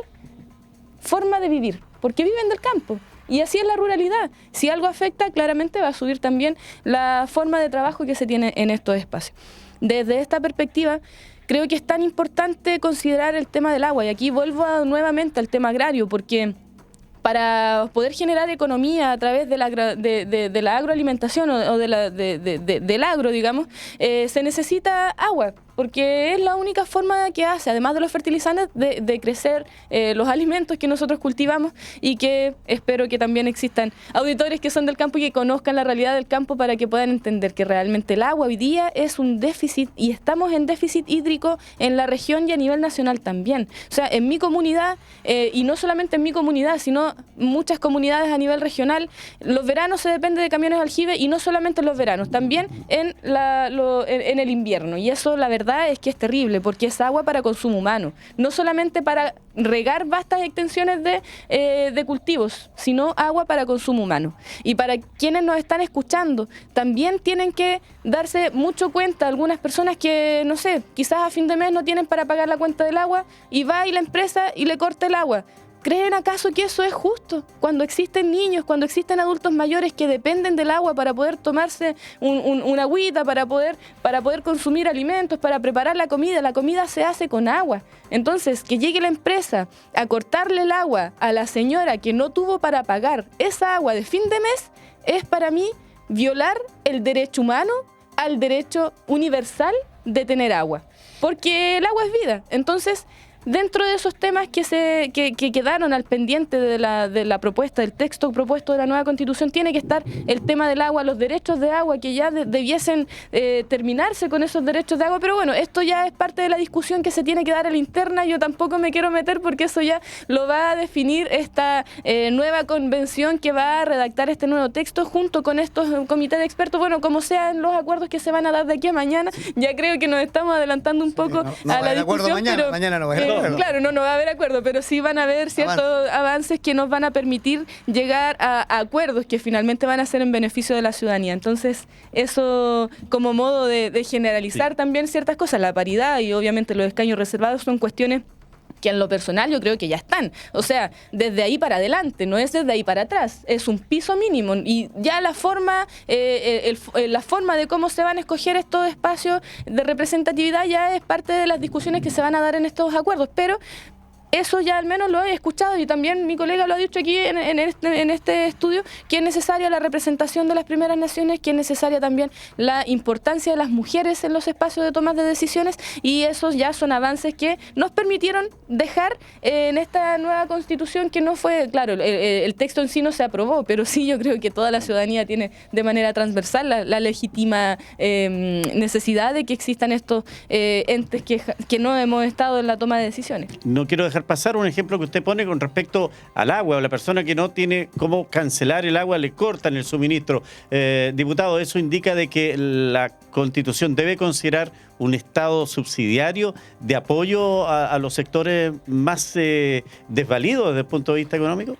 forma de vivir, porque viven del campo. Y así es la ruralidad. Si algo afecta, claramente va a subir también la forma de trabajo que se tiene en estos espacios. Desde esta perspectiva, creo que es tan importante considerar el tema del agua. Y aquí vuelvo nuevamente al tema agrario, porque para poder generar economía a través de la agroalimentación o del agro, digamos, se necesita agua, porque es la única forma que hace, además de los fertilizantes, de crecer los alimentos que nosotros cultivamos, y que espero que también existan auditores que son del campo y que conozcan la realidad del campo para que puedan entender que realmente el agua hoy día es un déficit, y estamos en déficit hídrico en la región y a nivel nacional también. O sea, en mi comunidad, y no solamente en mi comunidad, sino muchas comunidades a nivel regional, los veranos se depende de camiones de aljibe, y no solamente en los veranos, también en el invierno, y eso la verdad es que es terrible, porque es agua para consumo humano, no solamente para regar vastas extensiones de cultivos, sino agua para consumo humano. Y para quienes nos están escuchando, también tienen que darse mucho cuenta, algunas personas que, no sé, quizás a fin de mes no tienen para pagar la cuenta del agua, y va y la empresa y le corta el agua. ¿Creen acaso que eso es justo? Cuando existen niños, cuando existen adultos mayores que dependen del agua para poder tomarse una agüita, para poder consumir alimentos, para preparar la comida se hace con agua. Entonces, que llegue la empresa a cortarle el agua a la señora que no tuvo para pagar esa agua de fin de mes, es para mí violar el derecho humano al derecho universal de tener agua. Porque el agua es vida. Entonces, dentro de esos temas que quedaron al pendiente de la propuesta, del texto propuesto de la nueva Constitución, tiene que estar el tema del agua, los derechos de agua, que ya debiesen terminarse con esos derechos de agua. Pero bueno, esto ya es parte de la discusión que se tiene que dar a la interna. Yo tampoco me quiero meter, porque eso ya lo va a definir esta nueva convención que va a redactar este nuevo texto junto con estos comités de expertos. Bueno, como sean los acuerdos que se van a dar de aquí a mañana, ya creo que nos estamos adelantando un poco a la discusión.
Mañana no va a haber.
Claro, no va a haber acuerdo, pero sí van a haber ciertos avances que nos van a permitir llegar a acuerdos que finalmente van a ser en beneficio de la ciudadanía. Entonces, eso como modo de generalizar también ciertas cosas. La paridad y obviamente los escaños reservados son cuestiones que en lo personal yo creo que ya están. O sea, desde ahí para adelante, no es desde ahí para atrás, es un piso mínimo, y ya la forma de cómo se van a escoger estos espacios de representatividad ya es parte de las discusiones que se van a dar en estos acuerdos, pero eso ya al menos lo he escuchado, y también mi colega lo ha dicho aquí en este estudio, que es necesaria la representación de las primeras naciones, que es necesaria también la importancia de las mujeres en los espacios de toma de decisiones, y esos ya son avances que nos permitieron dejar en esta nueva Constitución, que no fue, claro, el texto en sí no se aprobó, pero sí yo creo que toda la ciudadanía tiene de manera transversal la legítima necesidad de que existan estos entes que no hemos estado en la toma de decisiones.
No quiero dejar pasar un ejemplo que usted pone con respecto al agua, o la persona que no tiene cómo cancelar el agua, le cortan el suministro. Diputado, eso indica de que la Constitución debe considerar un Estado subsidiario de apoyo a los sectores más desvalidos desde el punto de vista económico.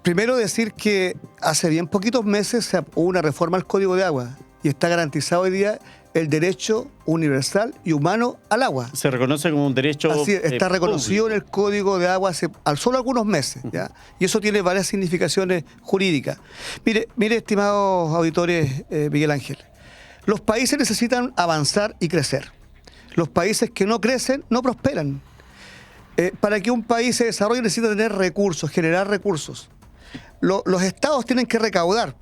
Primero decir que hace bien poquitos meses hubo una reforma al Código de Agua, y está garantizado hoy día el derecho universal y humano al agua.
Se reconoce como un derecho.
Así es, está reconocido en el Código de Agua hace solo algunos meses, ¿ya? Y eso tiene varias significaciones jurídicas. Mire, estimados auditores, Miguel Ángel, los países necesitan avanzar y crecer. Los países que no crecen no prosperan. Para que un país se desarrolle necesita tener recursos, generar recursos. Los estados tienen que recaudar.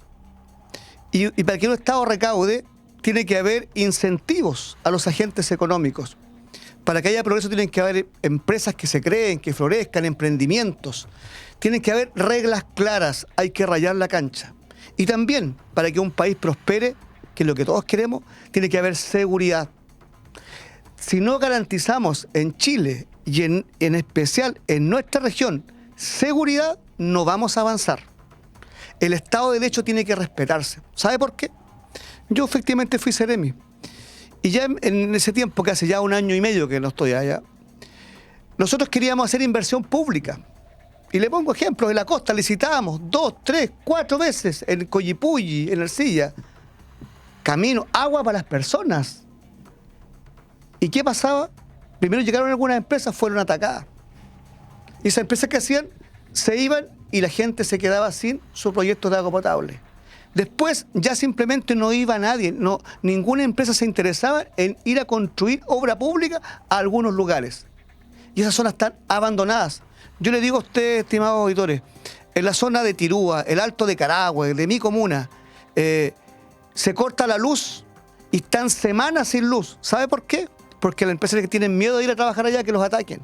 Y para que un estado recaude, tiene que haber incentivos a los agentes económicos. Para que haya progreso tienen que haber empresas que se creen, que florezcan, emprendimientos. Tienen que haber reglas claras, hay que rayar la cancha. Y también, para que un país prospere, que es lo que todos queremos, tiene que haber seguridad. Si no garantizamos en Chile, y en especial en nuestra región, seguridad, no vamos a avanzar. El Estado de Derecho tiene que respetarse. ¿Sabe por qué? Yo efectivamente fui Seremi. Y ya en ese tiempo, que hace ya 1 año y medio que no estoy allá, nosotros queríamos hacer inversión pública. Y le pongo ejemplos, en la costa licitábamos 2, 3, 4 veces, en Coyipulli, en Ercilla, camino, agua para las personas. ¿Y qué pasaba? Primero llegaron algunas empresas, fueron atacadas. Y esas empresas que hacían, se iban y la gente se quedaba sin su proyecto de agua potable. Después ya simplemente no iba nadie, no, ninguna empresa se interesaba en ir a construir obra pública a algunos lugares. Y esas zonas están abandonadas. Yo le digo a ustedes, estimados auditores, en la zona de Tirúa, el Alto de Carahue, de mi comuna, se corta la luz y están semanas sin luz. ¿Sabe por qué? Porque las empresas que tienen miedo de ir a trabajar allá que los ataquen.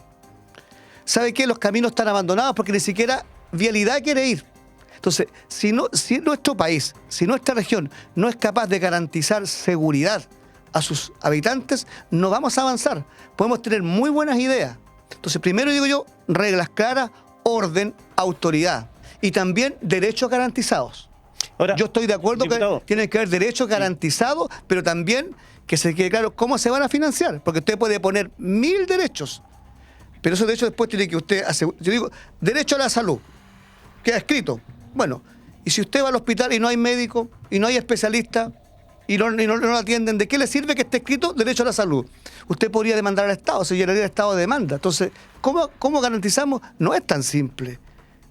¿Sabe qué? Los caminos están abandonados porque ni siquiera vialidad quiere ir. Entonces, si nuestro país, si nuestra región no es capaz de garantizar seguridad a sus habitantes, no vamos a avanzar. Podemos tener muy buenas ideas. Entonces, primero digo yo, reglas claras, orden, autoridad y también derechos garantizados. Ahora, yo estoy de acuerdo que tiene que haber derechos garantizados, pero también que se quede claro cómo se van a financiar, porque usted puede poner 1000 derechos, pero esos derechos después tiene que usted asegurar. Yo digo, derecho a la salud, queda escrito. Bueno, y si usted va al hospital y no hay médico, y no hay especialista, y no lo atienden, ¿de qué le sirve que esté escrito derecho a la salud? Usted podría demandar al Estado, se llenaría el Estado de demanda. Entonces, ¿cómo garantizamos? No es tan simple.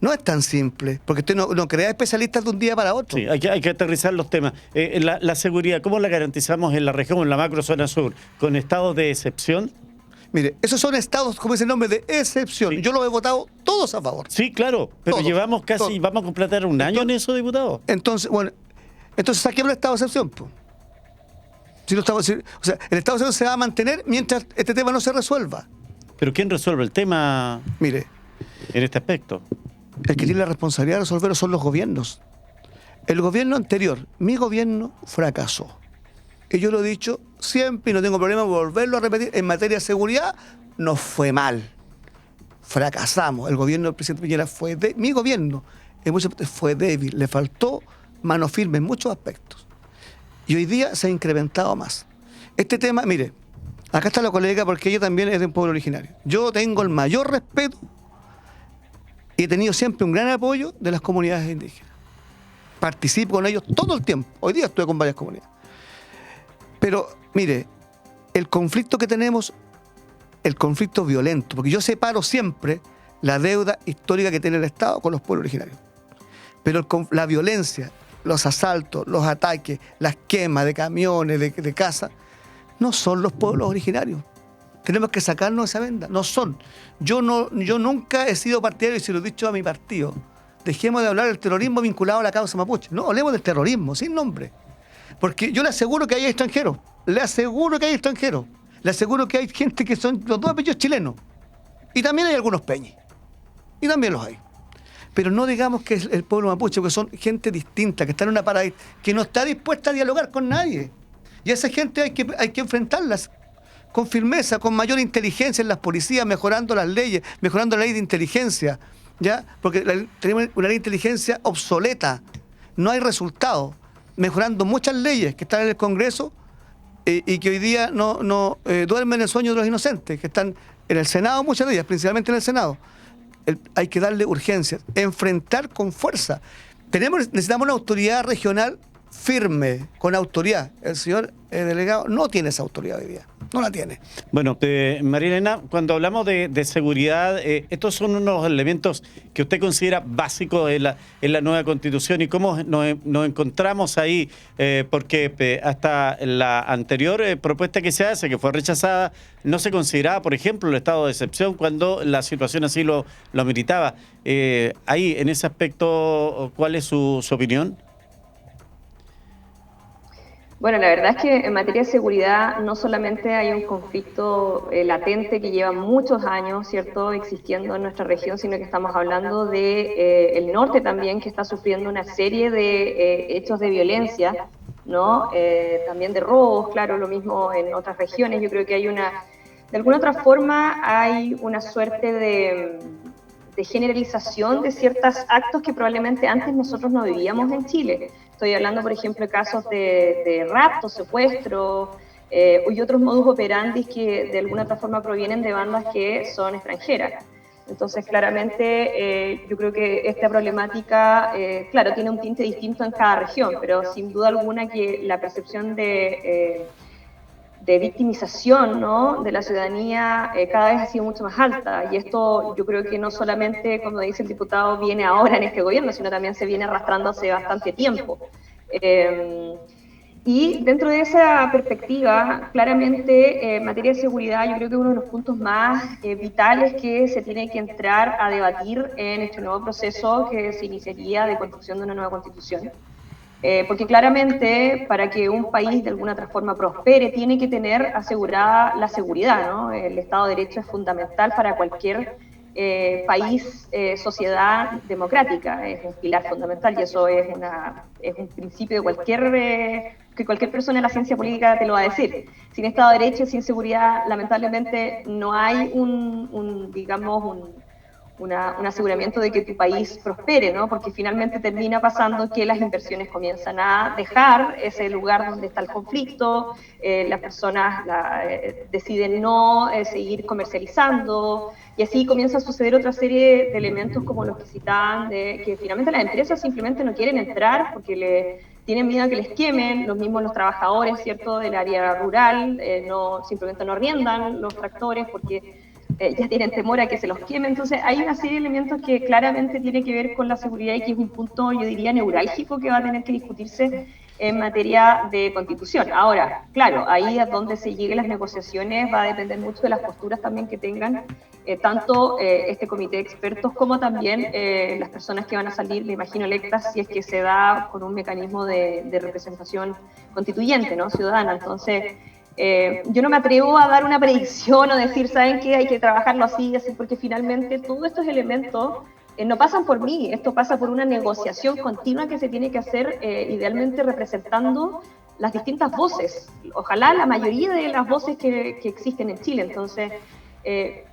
No es tan simple, porque usted no crea especialistas de un día para otro.
Sí, hay que aterrizar los temas. La seguridad, ¿cómo la garantizamos en la región, en la macrozona sur? ¿Con estados de excepción?
Mire, esos son estados, como dice el nombre, de excepción. Sí. Yo los he votado todos a favor.
Sí, claro, pero todos, llevamos casi, vamos a completar un año en eso, diputado.
Entonces saquemos el estado de excepción, pues. El estado de excepción se va a mantener mientras este tema no se resuelva.
¿Pero quién resuelve el tema?
Mire,
en este aspecto?
El que tiene la responsabilidad de resolverlo son los gobiernos. El gobierno anterior, mi gobierno, fracasó. Y yo lo he dicho siempre y no tengo problema en volverlo a repetir. En materia de seguridad, nos fue mal. Fracasamos. El gobierno del presidente Piñera mi gobierno en muchos aspectos fue débil. Le faltó mano firme en muchos aspectos. Y hoy día se ha incrementado más. Este tema, mire, acá está la colega porque ella también es de un pueblo originario. Yo tengo el mayor respeto y he tenido siempre un gran apoyo de las comunidades indígenas. Participo con ellos todo el tiempo. Hoy día estuve con varias comunidades. Pero, mire, el conflicto que tenemos, el conflicto violento, porque yo separo siempre la deuda histórica que tiene el Estado con los pueblos originarios. Pero la violencia, los asaltos, los ataques, las quemas de camiones, de casas, no son los pueblos originarios. Tenemos que sacarnos esa venda. No son. Yo nunca he sido partidario, y se lo he dicho a mi partido, dejemos de hablar del terrorismo vinculado a la causa mapuche. No, hablemos del terrorismo, sin nombre. Porque yo le aseguro que hay extranjeros. Le aseguro que hay extranjeros. Le aseguro que hay gente que son los dos apellidos chilenos. Y también hay algunos peñis. Y también los hay. Pero no digamos que es el pueblo mapuche, porque son gente distinta, que está en una parada, que no está dispuesta a dialogar con nadie. Y a esa gente hay que enfrentarlas con firmeza, con mayor inteligencia en las policías, mejorando las leyes, mejorando la ley de inteligencia, ¿ya? Porque tenemos una ley de inteligencia obsoleta, no hay resultado, mejorando muchas leyes que están en el Congreso y que hoy día no duermen el sueño de los inocentes, que están en el Senado, muchas de ellas, principalmente en el Senado. Hay que darle urgencia, enfrentar con fuerza. Necesitamos una autoridad regional firme, con autoridad. El señor delegado no tiene esa autoridad hoy día. No la tiene.
Bueno, María Elena, cuando hablamos de seguridad, estos son unos elementos que usted considera básicos en la nueva Constitución y cómo nos encontramos ahí, porque hasta la anterior propuesta que se hace, que fue rechazada, no se consideraba, por ejemplo, el estado de excepción cuando la situación así lo ameritaba. Ahí, en ese aspecto, ¿cuál es su opinión?
Bueno, la verdad es que en materia de seguridad no solamente hay un conflicto latente que lleva muchos años, ¿cierto?, existiendo en nuestra región, sino que estamos hablando de el norte también, que está sufriendo una serie de hechos de violencia, ¿no? También de robos, claro, lo mismo en otras regiones. Yo creo que hay de alguna otra forma hay una suerte de generalización de ciertos actos que probablemente antes nosotros no vivíamos en Chile. Estoy hablando, por ejemplo, de casos de rapto, secuestro y otros modus operandi que de alguna otra forma provienen de bandas que son extranjeras. Entonces, claramente, yo creo que esta problemática, claro, tiene un tinte distinto en cada región, pero sin duda alguna que la percepción de victimización, ¿no?, de la ciudadanía cada vez ha sido mucho más alta. Y esto yo creo que no solamente, como dice el diputado, viene ahora en este gobierno, sino también se viene arrastrando hace bastante tiempo. Y dentro de esa perspectiva, claramente, en materia de seguridad, yo creo que uno de los puntos más vitales que se tiene que entrar a debatir en este nuevo proceso que se iniciaría de construcción de una nueva constitución. Porque claramente, para que un país de alguna otra forma prospere, tiene que tener asegurada la seguridad, ¿no? El Estado de Derecho es fundamental para cualquier país, sociedad democrática, es un pilar fundamental, y eso es un principio de que cualquier persona en la ciencia política te lo va a decir. Sin Estado de Derecho, sin seguridad, lamentablemente no hay un aseguramiento de que tu país prospere, ¿no? Porque finalmente termina pasando que las inversiones comienzan a dejar ese lugar donde está el conflicto, las personas deciden no seguir comercializando, y así comienza a suceder otra serie de elementos como los que citaban, de que finalmente las empresas simplemente no quieren entrar porque tienen miedo a que les quemen, los trabajadores, ¿cierto?, del área rural, simplemente no arriendan los tractores porque ya tienen temor a que se los quemen. Entonces hay una serie de elementos que claramente tiene que ver con la seguridad y que es un punto, yo diría, neurálgico que va a tener que discutirse en materia de constitución. Ahora, claro, ahí a donde se lleguen las negociaciones va a depender mucho de las posturas también que tengan tanto este comité de expertos como también las personas que van a salir, me imagino, electas, si es que se da con un mecanismo de representación constituyente, ¿no?, ciudadana. Entonces, yo no me atrevo a dar una predicción o decir, ¿saben qué? Hay que trabajarlo así, porque finalmente todos estos elementos no pasan por mí, esto pasa por una negociación continua que se tiene que hacer, idealmente representando las distintas voces, ojalá la mayoría de las voces que existen en Chile. Entonces,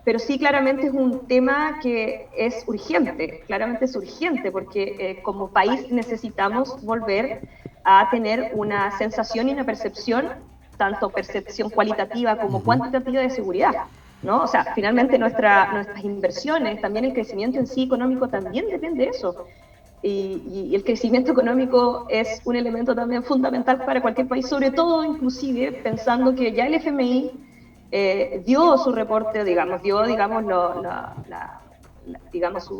pero sí, claramente es un tema que es urgente, claramente es urgente, porque como país necesitamos volver a tener una sensación y una percepción, tanto percepción cualitativa como cuantitativa de seguridad, ¿no? O sea, finalmente nuestras inversiones, también el crecimiento en sí económico también depende de eso. Y el crecimiento económico es un elemento también fundamental para cualquier país, sobre todo, inclusive, pensando que ya el FMI dio su reporte, digamos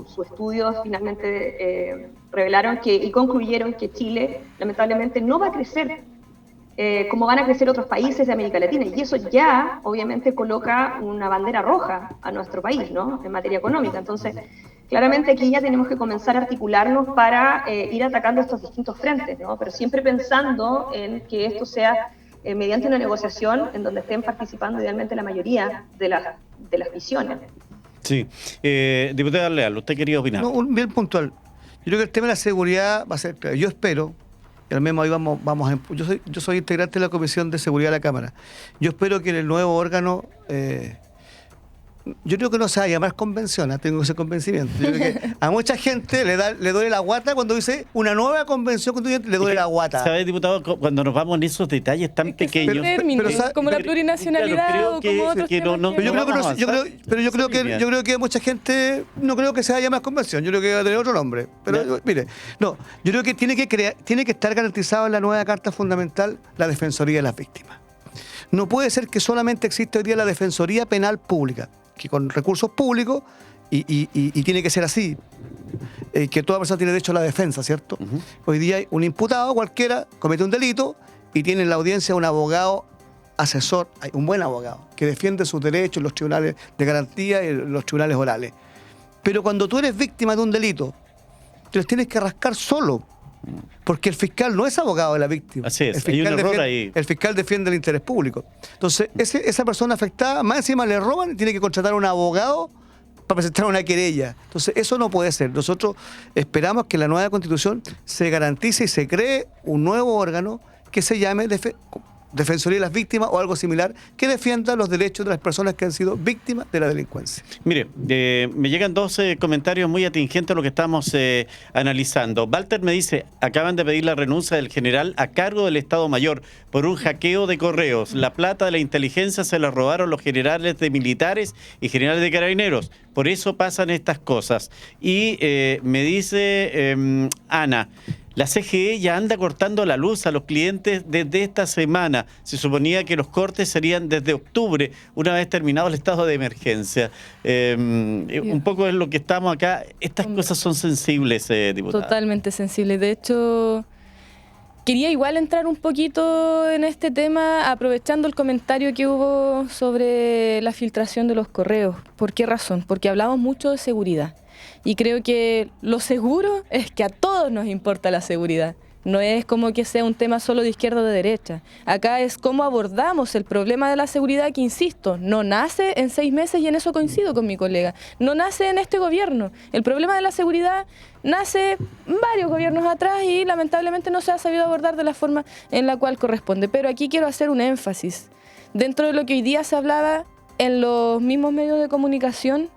su estudio, finalmente revelaron y concluyeron que Chile, lamentablemente, no va a crecer como van a crecer otros países de América Latina, y eso ya obviamente coloca una bandera roja a nuestro país, ¿no?, en materia económica. Entonces, claramente aquí ya tenemos que comenzar a articularnos para ir atacando estos distintos frentes, ¿no?, pero siempre pensando en que esto sea mediante una negociación en donde estén participando idealmente la mayoría de las visiones.
Sí. Diputada Leal, ¿usted quería opinar?
No, bien puntual. Yo creo que el tema de la seguridad va a ser claro. Yo espero, y al menos ahí yo soy integrante de la Comisión de Seguridad de la Cámara. Yo espero que en el nuevo órgano, yo creo que no se va a llamar convención, tengo ese convencimiento. Yo creo que a mucha gente le duele la guata cuando dice una nueva convención constituyente, le duele la guata.
¿Sabes, diputado? Cuando nos vamos en esos detalles tan pequeños...
Como la plurinacionalidad,
claro,
o como otros temas
Pero yo creo que mucha gente no creo que se va a llamar convención, yo creo que va a tener otro nombre. Pero mire, no, yo creo que tiene que estar garantizado en la nueva Carta Fundamental la Defensoría de las Víctimas. No puede ser que solamente exista hoy día la Defensoría Penal Pública, que con recursos públicos, y tiene que ser así, que toda persona tiene derecho a la defensa, ¿cierto? Hoy día hay un imputado cualquiera, comete un delito, y tiene en la audiencia un abogado asesor, un buen abogado, que defiende sus derechos en los tribunales de garantía y en los tribunales orales. Pero cuando tú eres víctima de un delito, te los tienes que rascar solo, porque el fiscal no es abogado de la víctima.
Así es,
hay un
error ahí.
El fiscal defiende el interés público. Entonces, esa persona afectada, más encima le roban y tiene que contratar a un abogado para presentar una querella. Entonces, eso no puede ser. Nosotros esperamos que en la nueva Constitución se garantice y se cree un nuevo órgano que se llame Defensoría de las Víctimas o algo similar, que defienda los derechos de las personas que han sido víctimas de la delincuencia.
Mire, me llegan dos comentarios muy atingentes a lo que estamos analizando. Walter me dice, acaban de pedir la renuncia del general a cargo del Estado Mayor por un hackeo de correos. La plata de la inteligencia se la robaron los generales de militares y generales de carabineros. Por eso pasan estas cosas. Y me dice Ana, la CGE ya anda cortando la luz a los clientes desde esta semana. Se suponía que los cortes serían desde octubre, una vez terminado el estado de emergencia. Un poco es lo que estamos acá. Estas cosas son sensibles, diputada.
Totalmente sensibles. De hecho, Quería igual entrar un poquito en este tema, aprovechando el comentario que hubo sobre la filtración de los correos. ¿Por qué razón? Porque hablamos mucho de seguridad. Y creo que lo seguro es que a todos nos importa la seguridad. No es como que sea un tema solo de izquierda o de derecha. Acá es cómo abordamos el problema de la seguridad que, insisto, no nace en 6 meses, y en eso coincido con mi colega. No nace en este gobierno. El problema de la seguridad nace varios gobiernos atrás y lamentablemente no se ha sabido abordar de la forma en la cual corresponde. Pero aquí quiero hacer un énfasis. Dentro de lo que hoy día se hablaba en los mismos medios de comunicación,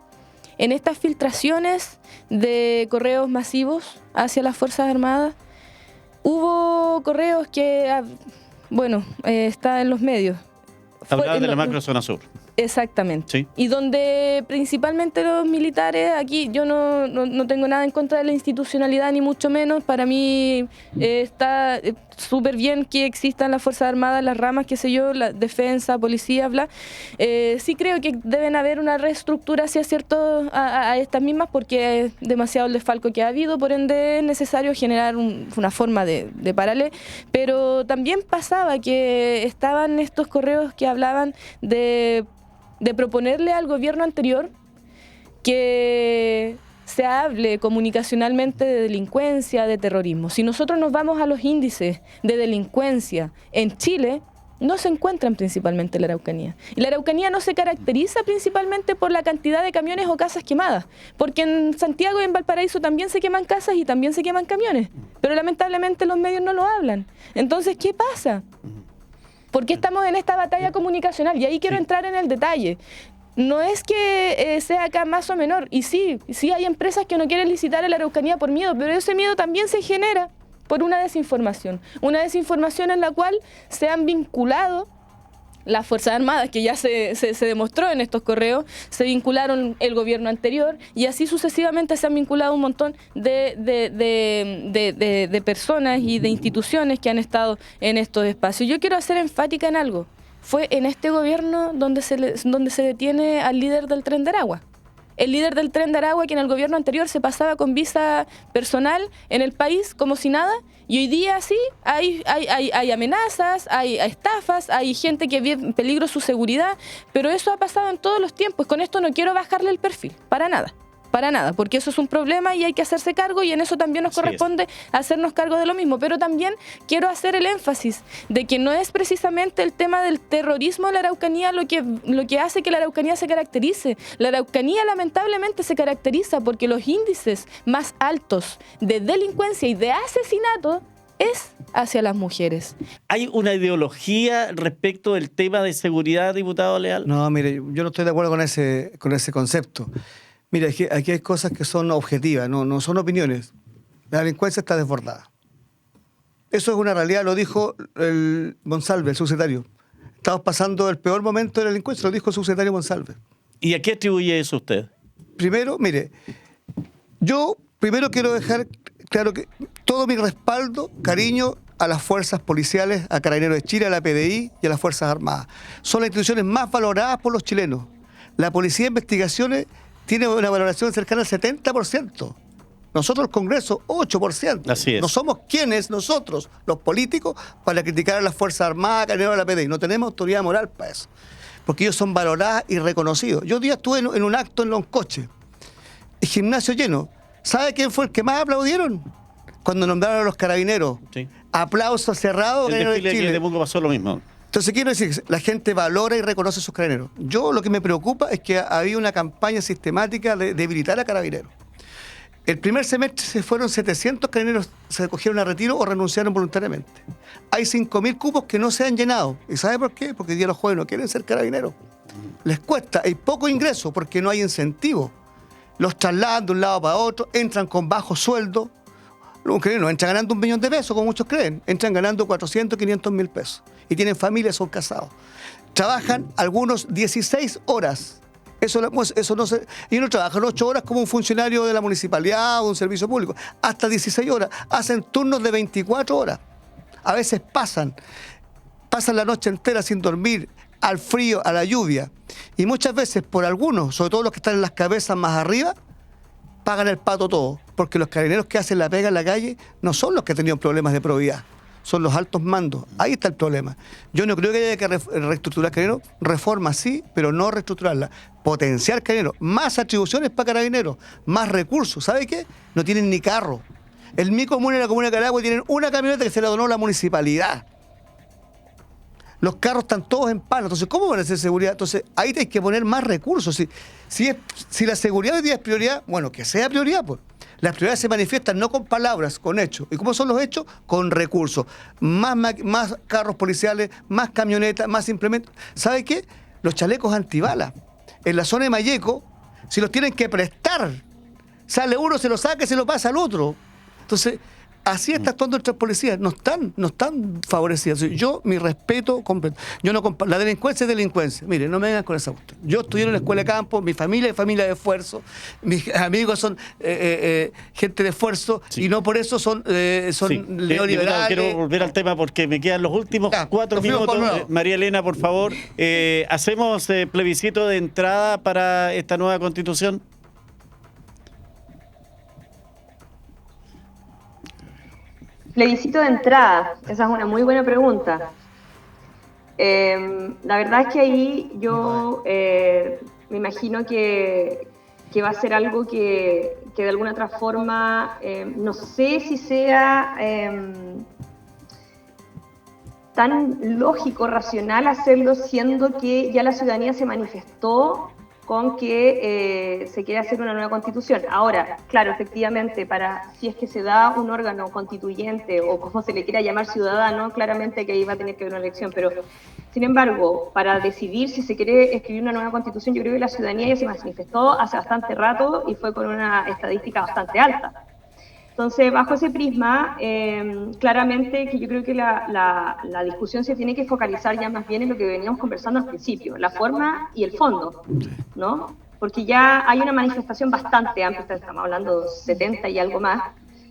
en estas filtraciones de correos masivos hacia las Fuerzas Armadas, hubo correos que, está en los medios.
Hablaba de la macrozona sur.
Exactamente.
Sí.
Y donde principalmente los militares, aquí yo no tengo nada en contra de la institucionalidad, ni mucho menos. Para mí está súper bien que existan las Fuerzas Armadas, las ramas, qué sé yo, la defensa, policía, bla. Sí creo que deben haber una reestructura hacia a estas mismas, porque es demasiado el desfalco que ha habido, por ende es necesario generar una forma de paralelo. Pero también pasaba que estaban estos correos que hablaban de proponerle al gobierno anterior que se hable comunicacionalmente de delincuencia, de terrorismo. Si nosotros nos vamos a los índices de delincuencia en Chile, no se encuentran principalmente en la Araucanía. Y la Araucanía no se caracteriza principalmente por la cantidad de camiones o casas quemadas, porque en Santiago y en Valparaíso también se queman casas y también se queman camiones, pero lamentablemente los medios no lo hablan. Entonces, ¿qué pasa? ¿Por qué estamos en esta batalla comunicacional? Y ahí quiero entrar en el detalle. No es que sea acá más o menor. Y sí hay empresas que no quieren licitar en la Araucanía por miedo, pero ese miedo también se genera por una desinformación. Una desinformación en la cual se han vinculado las Fuerzas Armadas, que ya se demostró en estos correos, se vincularon el gobierno anterior y así sucesivamente se han vinculado un montón de personas y de instituciones que han estado en estos espacios. Yo quiero hacer enfática en algo. Fue en este gobierno donde se detiene al líder del Tren de Aragua. El líder del Tren de Aragua, que en el gobierno anterior se pasaba con visa personal en el país como si nada, y hoy día sí, hay amenazas, hay estafas, hay gente que ve en peligro su seguridad, pero eso ha pasado en todos los tiempos. Con esto no quiero bajarle el perfil, para nada, porque eso es un problema y hay que hacerse cargo, y en eso también nos corresponde hacernos cargo de lo mismo. Pero también quiero hacer el énfasis de que no es precisamente el tema del terrorismo de la Araucanía lo que hace que la Araucanía se caracterice. La Araucanía lamentablemente se caracteriza porque los índices más altos de delincuencia y de asesinato es hacia las mujeres.
¿Hay una ideología respecto del tema de seguridad, diputado Leal?
No, mire, yo no estoy de acuerdo con ese concepto. Mira, aquí hay cosas que son objetivas, no son opiniones. La delincuencia está desbordada. Eso es una realidad, lo dijo el Monsalve, el subsecretario. Estamos pasando el peor momento de la delincuencia, lo dijo el subsecretario Monsalve.
¿Y a qué atribuye eso usted?
Primero, mire, yo quiero dejar claro que todo mi respaldo, cariño a las fuerzas policiales, a Carabineros de Chile, a la PDI y a las Fuerzas Armadas. Son las instituciones más valoradas por los chilenos. La Policía de Investigaciones tiene una valoración cercana al 70%. Nosotros, el Congreso, 8%.
Así es.
No somos quienes, nosotros, los políticos, para criticar a las Fuerzas Armadas, a Carabineros, a la PDI. No tenemos autoridad moral para eso. Porque ellos son valorados y reconocidos. Yo un día estuve en un acto en Loncoche, el gimnasio lleno. ¿Sabe quién fue el que más aplaudieron? Cuando nombraron a los carabineros.
Sí.
Aplauso cerrado.
El desfile de Temuco pasó lo mismo.
Entonces quiero decir que la gente valora y reconoce a sus carabineros. Yo lo que me preocupa es que había una campaña sistemática de debilitar a carabineros. El primer semestre se fueron 700 carabineros, se cogieron a retiro o renunciaron voluntariamente. Hay 5.000 cupos que no se han llenado. ¿Y sabe por qué? Porque hoy día los jóvenes no quieren ser carabineros. Les cuesta, hay poco ingreso porque no hay incentivo. Los trasladan de un lado para otro, entran con bajo sueldo. No entran ganando $1 millón, como muchos creen. Entran ganando 400, 500 mil pesos. Y tienen familia, son casados. Trabajan algunos 16 horas. Eso no se... Y no trabajan 8 horas como un funcionario de la municipalidad o de un servicio público. Hasta 16 horas. Hacen turnos de 24 horas. A veces pasan la noche entera sin dormir, al frío, a la lluvia. Y muchas veces por algunos, sobre todo los que están en las cabezas más arriba, pagan el pato todo. Porque los carabineros que hacen la pega en la calle no son los que han tenido problemas de probidad. son los altos mandos. Ahí está el problema. Yo no creo que haya que reestructurar Carabineros. Reforma sí, pero no reestructurarla. Potenciar Carabineros. Más atribuciones para Carabineros. Más recursos. ¿Sabe qué? No tienen ni carro. En mi comuna y la comuna de Caragua tienen una camioneta que se la donó la municipalidad. Los carros están todos en palo. Entonces, ¿cómo van a hacer seguridad? Entonces, ahí hay que poner más recursos. Si la seguridad hoy día es prioridad, bueno, que sea prioridad, pues. Las prioridades se manifiestan no con palabras, con hechos. ¿Y cómo son los hechos? Con recursos. Más carros policiales, más camionetas, más implementos. ¿Sabe qué? Los chalecos antibalas. En la zona de Malleco, si los tienen que prestar, sale uno, se lo saca y se lo pasa al otro. Entonces, así está actuando nuestras policías. No están favorecidas. Yo, mi respeto completo. La delincuencia es delincuencia. Mire, no me vengan con esa cuestión. Yo estudié en la escuela de campo, mi familia es familia de esfuerzo, mis amigos son gente de esfuerzo, sí. Y no por eso son neoliberales.
Quiero volver al tema porque me quedan los últimos 4 minutos. María Elena, por favor, ¿hacemos plebiscito de entrada para esta nueva Constitución?
Plebiscito de entrada, esa es una muy buena pregunta. La verdad es que ahí yo me imagino que va a ser algo que de alguna otra forma, no sé si sea tan lógico, racional hacerlo, siendo que ya la ciudadanía se manifestó con que se quiere hacer una nueva constitución. Ahora, claro, efectivamente, si es que se da un órgano constituyente o como se le quiera llamar ciudadano, claramente que ahí va a tener que haber una elección, pero sin embargo, para decidir si se quiere escribir una nueva constitución, yo creo que la ciudadanía ya se manifestó hace bastante rato y fue con una estadística bastante alta. Entonces, bajo ese prisma, claramente que yo creo que la discusión se tiene que focalizar ya más bien en lo que veníamos conversando al principio, la forma y el fondo, ¿no? Porque ya hay una manifestación bastante amplia, estamos hablando de 70 y algo más,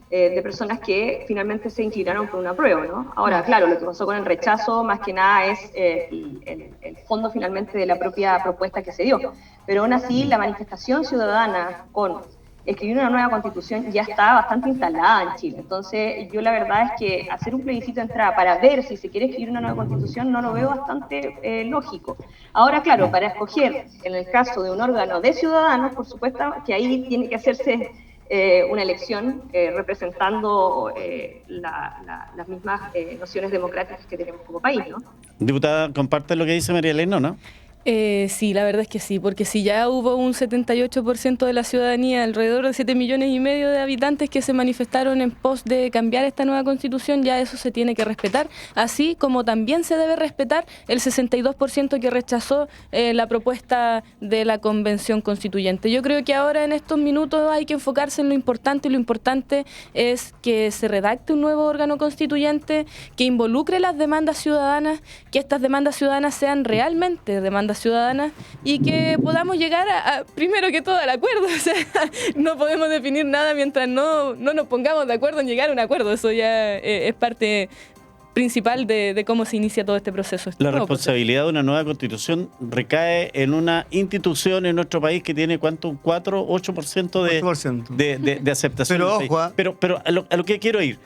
de personas que finalmente se inclinaron por un apruebo, ¿no? Ahora, claro, lo que pasó con el rechazo más que nada es el fondo finalmente de la propia propuesta que se dio. Pero aún así, la manifestación ciudadana con escribir una nueva constitución ya está bastante instalada en Chile. Entonces, yo la verdad es que hacer un plebiscito de entrada para ver si se quiere escribir una nueva constitución no lo veo bastante lógico. Ahora, claro, para escoger, en el caso de un órgano de ciudadanos, por supuesto que ahí tiene que hacerse una elección representando las mismas nociones democráticas que tenemos como país, ¿no?
Diputada, ¿comparte lo que dice María Elena, no?
Sí, la verdad es que sí, porque si ya hubo un 78% de la ciudadanía, alrededor de 7,5 millones de habitantes que se manifestaron en pos de cambiar esta nueva constitución, ya eso se tiene que respetar, así como también se debe respetar el 62% que rechazó la propuesta de la Convención Constituyente. Yo creo que ahora en estos minutos hay que enfocarse en lo importante, y lo importante es que se redacte un nuevo órgano constituyente que involucre las demandas ciudadanas, que estas demandas ciudadanas sean realmente demandas ciudadanas y que podamos llegar primero que todo al acuerdo. O sea, no podemos definir nada mientras no nos pongamos de acuerdo en llegar a un acuerdo. Eso ya es parte principal de cómo se inicia todo este proceso.
La responsabilidad de una nueva constitución recae en una institución en nuestro país que tiene, ¿cuánto? ¿Un 4, 8% de aceptación?
Pero ojo,
pero a lo que quiero ir,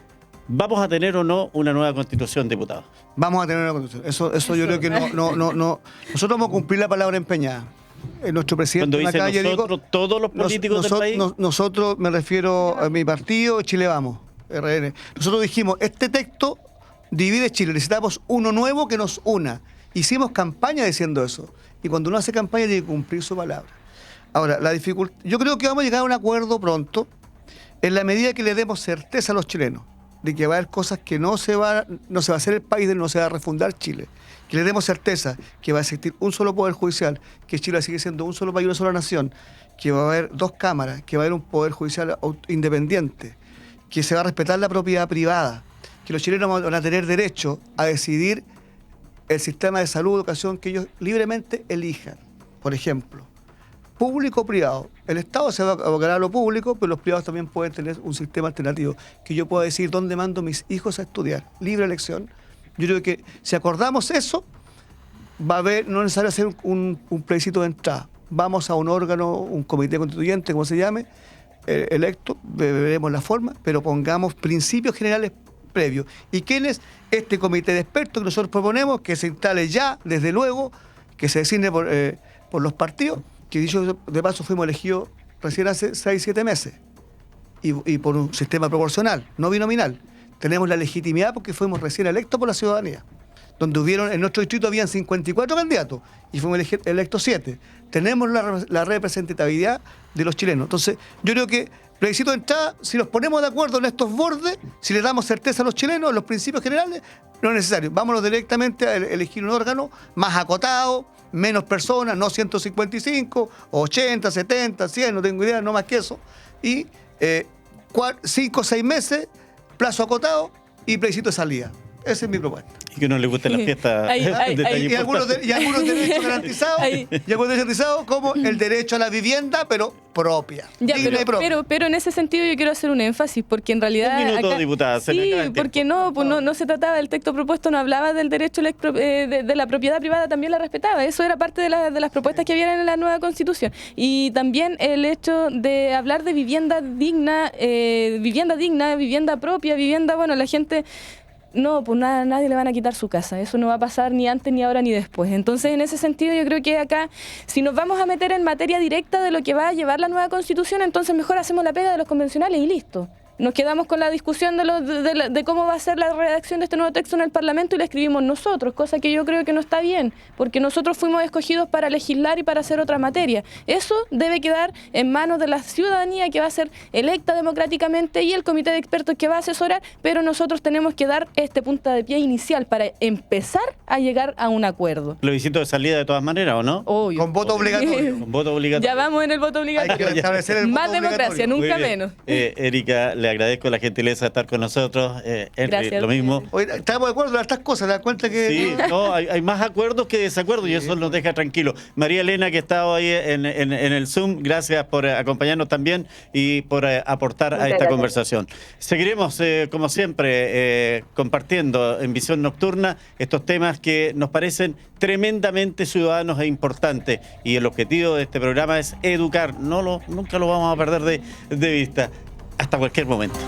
¿vamos a tener o no una nueva constitución, diputado?
Vamos a tener una constitución. Eso yo creo que no. Nosotros vamos a cumplir la palabra empeñada. Nuestro presidente
en la calle
nosotros,
dijo, todos los políticos del país.
Nosotros, me refiero a mi partido, Chile Vamos, RN. Nosotros dijimos, este texto divide Chile, necesitamos uno nuevo que nos una. Hicimos campaña diciendo eso. Y cuando uno hace campaña tiene que cumplir su palabra. Ahora, la dificultad, yo creo que vamos a llegar a un acuerdo pronto, en la medida que le demos certeza a los chilenos de que va a haber cosas que no se va a hacer el país, no se va a refundar Chile. Que le demos certeza que va a existir un solo poder judicial, que Chile sigue siendo un solo país, una sola nación, que va a haber 2 cámaras, que va a haber un poder judicial independiente, que se va a respetar la propiedad privada, que los chilenos van a tener derecho a decidir el sistema de salud, educación que ellos libremente elijan. Por ejemplo, público o privado. El Estado se va a abocar a lo público, pero los privados también pueden tener un sistema alternativo, que yo pueda decir dónde mando mis hijos a estudiar. Libre elección. Yo creo que si acordamos eso, va a haber, no es necesario hacer un plebiscito de entrada. Vamos a un órgano, un comité constituyente, como se llame, electo, veremos la forma, pero pongamos principios generales previo. ¿Y quién es este comité de expertos que nosotros proponemos que se instale ya, desde luego, que se designe por los partidos, que dicho de paso fuimos elegidos recién hace 6-7 meses, y por un sistema proporcional, no binominal. Tenemos la legitimidad porque fuimos recién electos por la ciudadanía, donde hubieron, en nuestro distrito habían 54 candidatos y fuimos electos 7. Tenemos la representatividad de los chilenos. Entonces, yo creo que plebiscito de entrada, si nos ponemos de acuerdo en estos bordes, si le damos certeza a los chilenos, en los principios generales, no es necesario. Vámonos directamente a elegir un órgano más acotado, menos personas, no 155, 80, 70, 100, no tengo idea, no más que eso. Y 5 o 6 meses, plazo acotado y plebiscito de salida. Esa es mi propuesta.
Y que no le gusten las fiestas.
Y algunos derechos garantizados, como el derecho a la vivienda, pero propia.
Ya,
digna y propia.
pero en ese sentido yo quiero hacer un énfasis, porque en realidad...
Un minuto, diputada.
Sí, porque no se trataba del texto propuesto, no hablaba del derecho de la propiedad privada, también la respetaba. Eso era parte de las propuestas que había en la nueva Constitución. Y también el hecho de hablar de vivienda digna, vivienda propia, bueno, la gente... No, pues nadie le van a quitar su casa. Eso no va a pasar ni antes, ni ahora, ni después. Entonces, en ese sentido, yo creo que acá, si nos vamos a meter en materia directa de lo que va a llevar la nueva Constitución, entonces mejor hacemos la pega de los convencionales y listo. Nos quedamos con la discusión de cómo va a ser la redacción de este nuevo texto en el Parlamento y la escribimos nosotros, cosa que yo creo que no está bien, porque nosotros fuimos escogidos para legislar y para hacer otra materia. Eso debe quedar en manos de la ciudadanía, que va a ser electa democráticamente, y el comité de expertos que va a asesorar, pero nosotros tenemos que dar este punta de pie inicial para empezar a llegar a un acuerdo.
Plebiscito de salida de todas maneras, ¿o no?
Obvio.
Con voto obligatorio.
Con voto obligatorio.
Ya vamos en el voto obligatorio.
Hay que establecer el voto
Más democracia,
obligatorio.
nunca menos.
Erika, le agradezco la gentileza de estar con nosotros. Henry,
Gracias.
lo mismo.
Oye, estamos de acuerdo en estas cosas, ¿te das cuenta que...?
Sí, no, hay más acuerdos que desacuerdos y eso nos deja tranquilos. María Elena, que ha estado ahí en el Zoom, gracias por acompañarnos también y por aportar a esta conversación. Seguiremos, como siempre, compartiendo en Visión Nocturna estos temas que nos parecen tremendamente ciudadanos e importantes. Y el objetivo de este programa es educar. Nunca lo vamos a perder de vista. Hasta cualquier momento.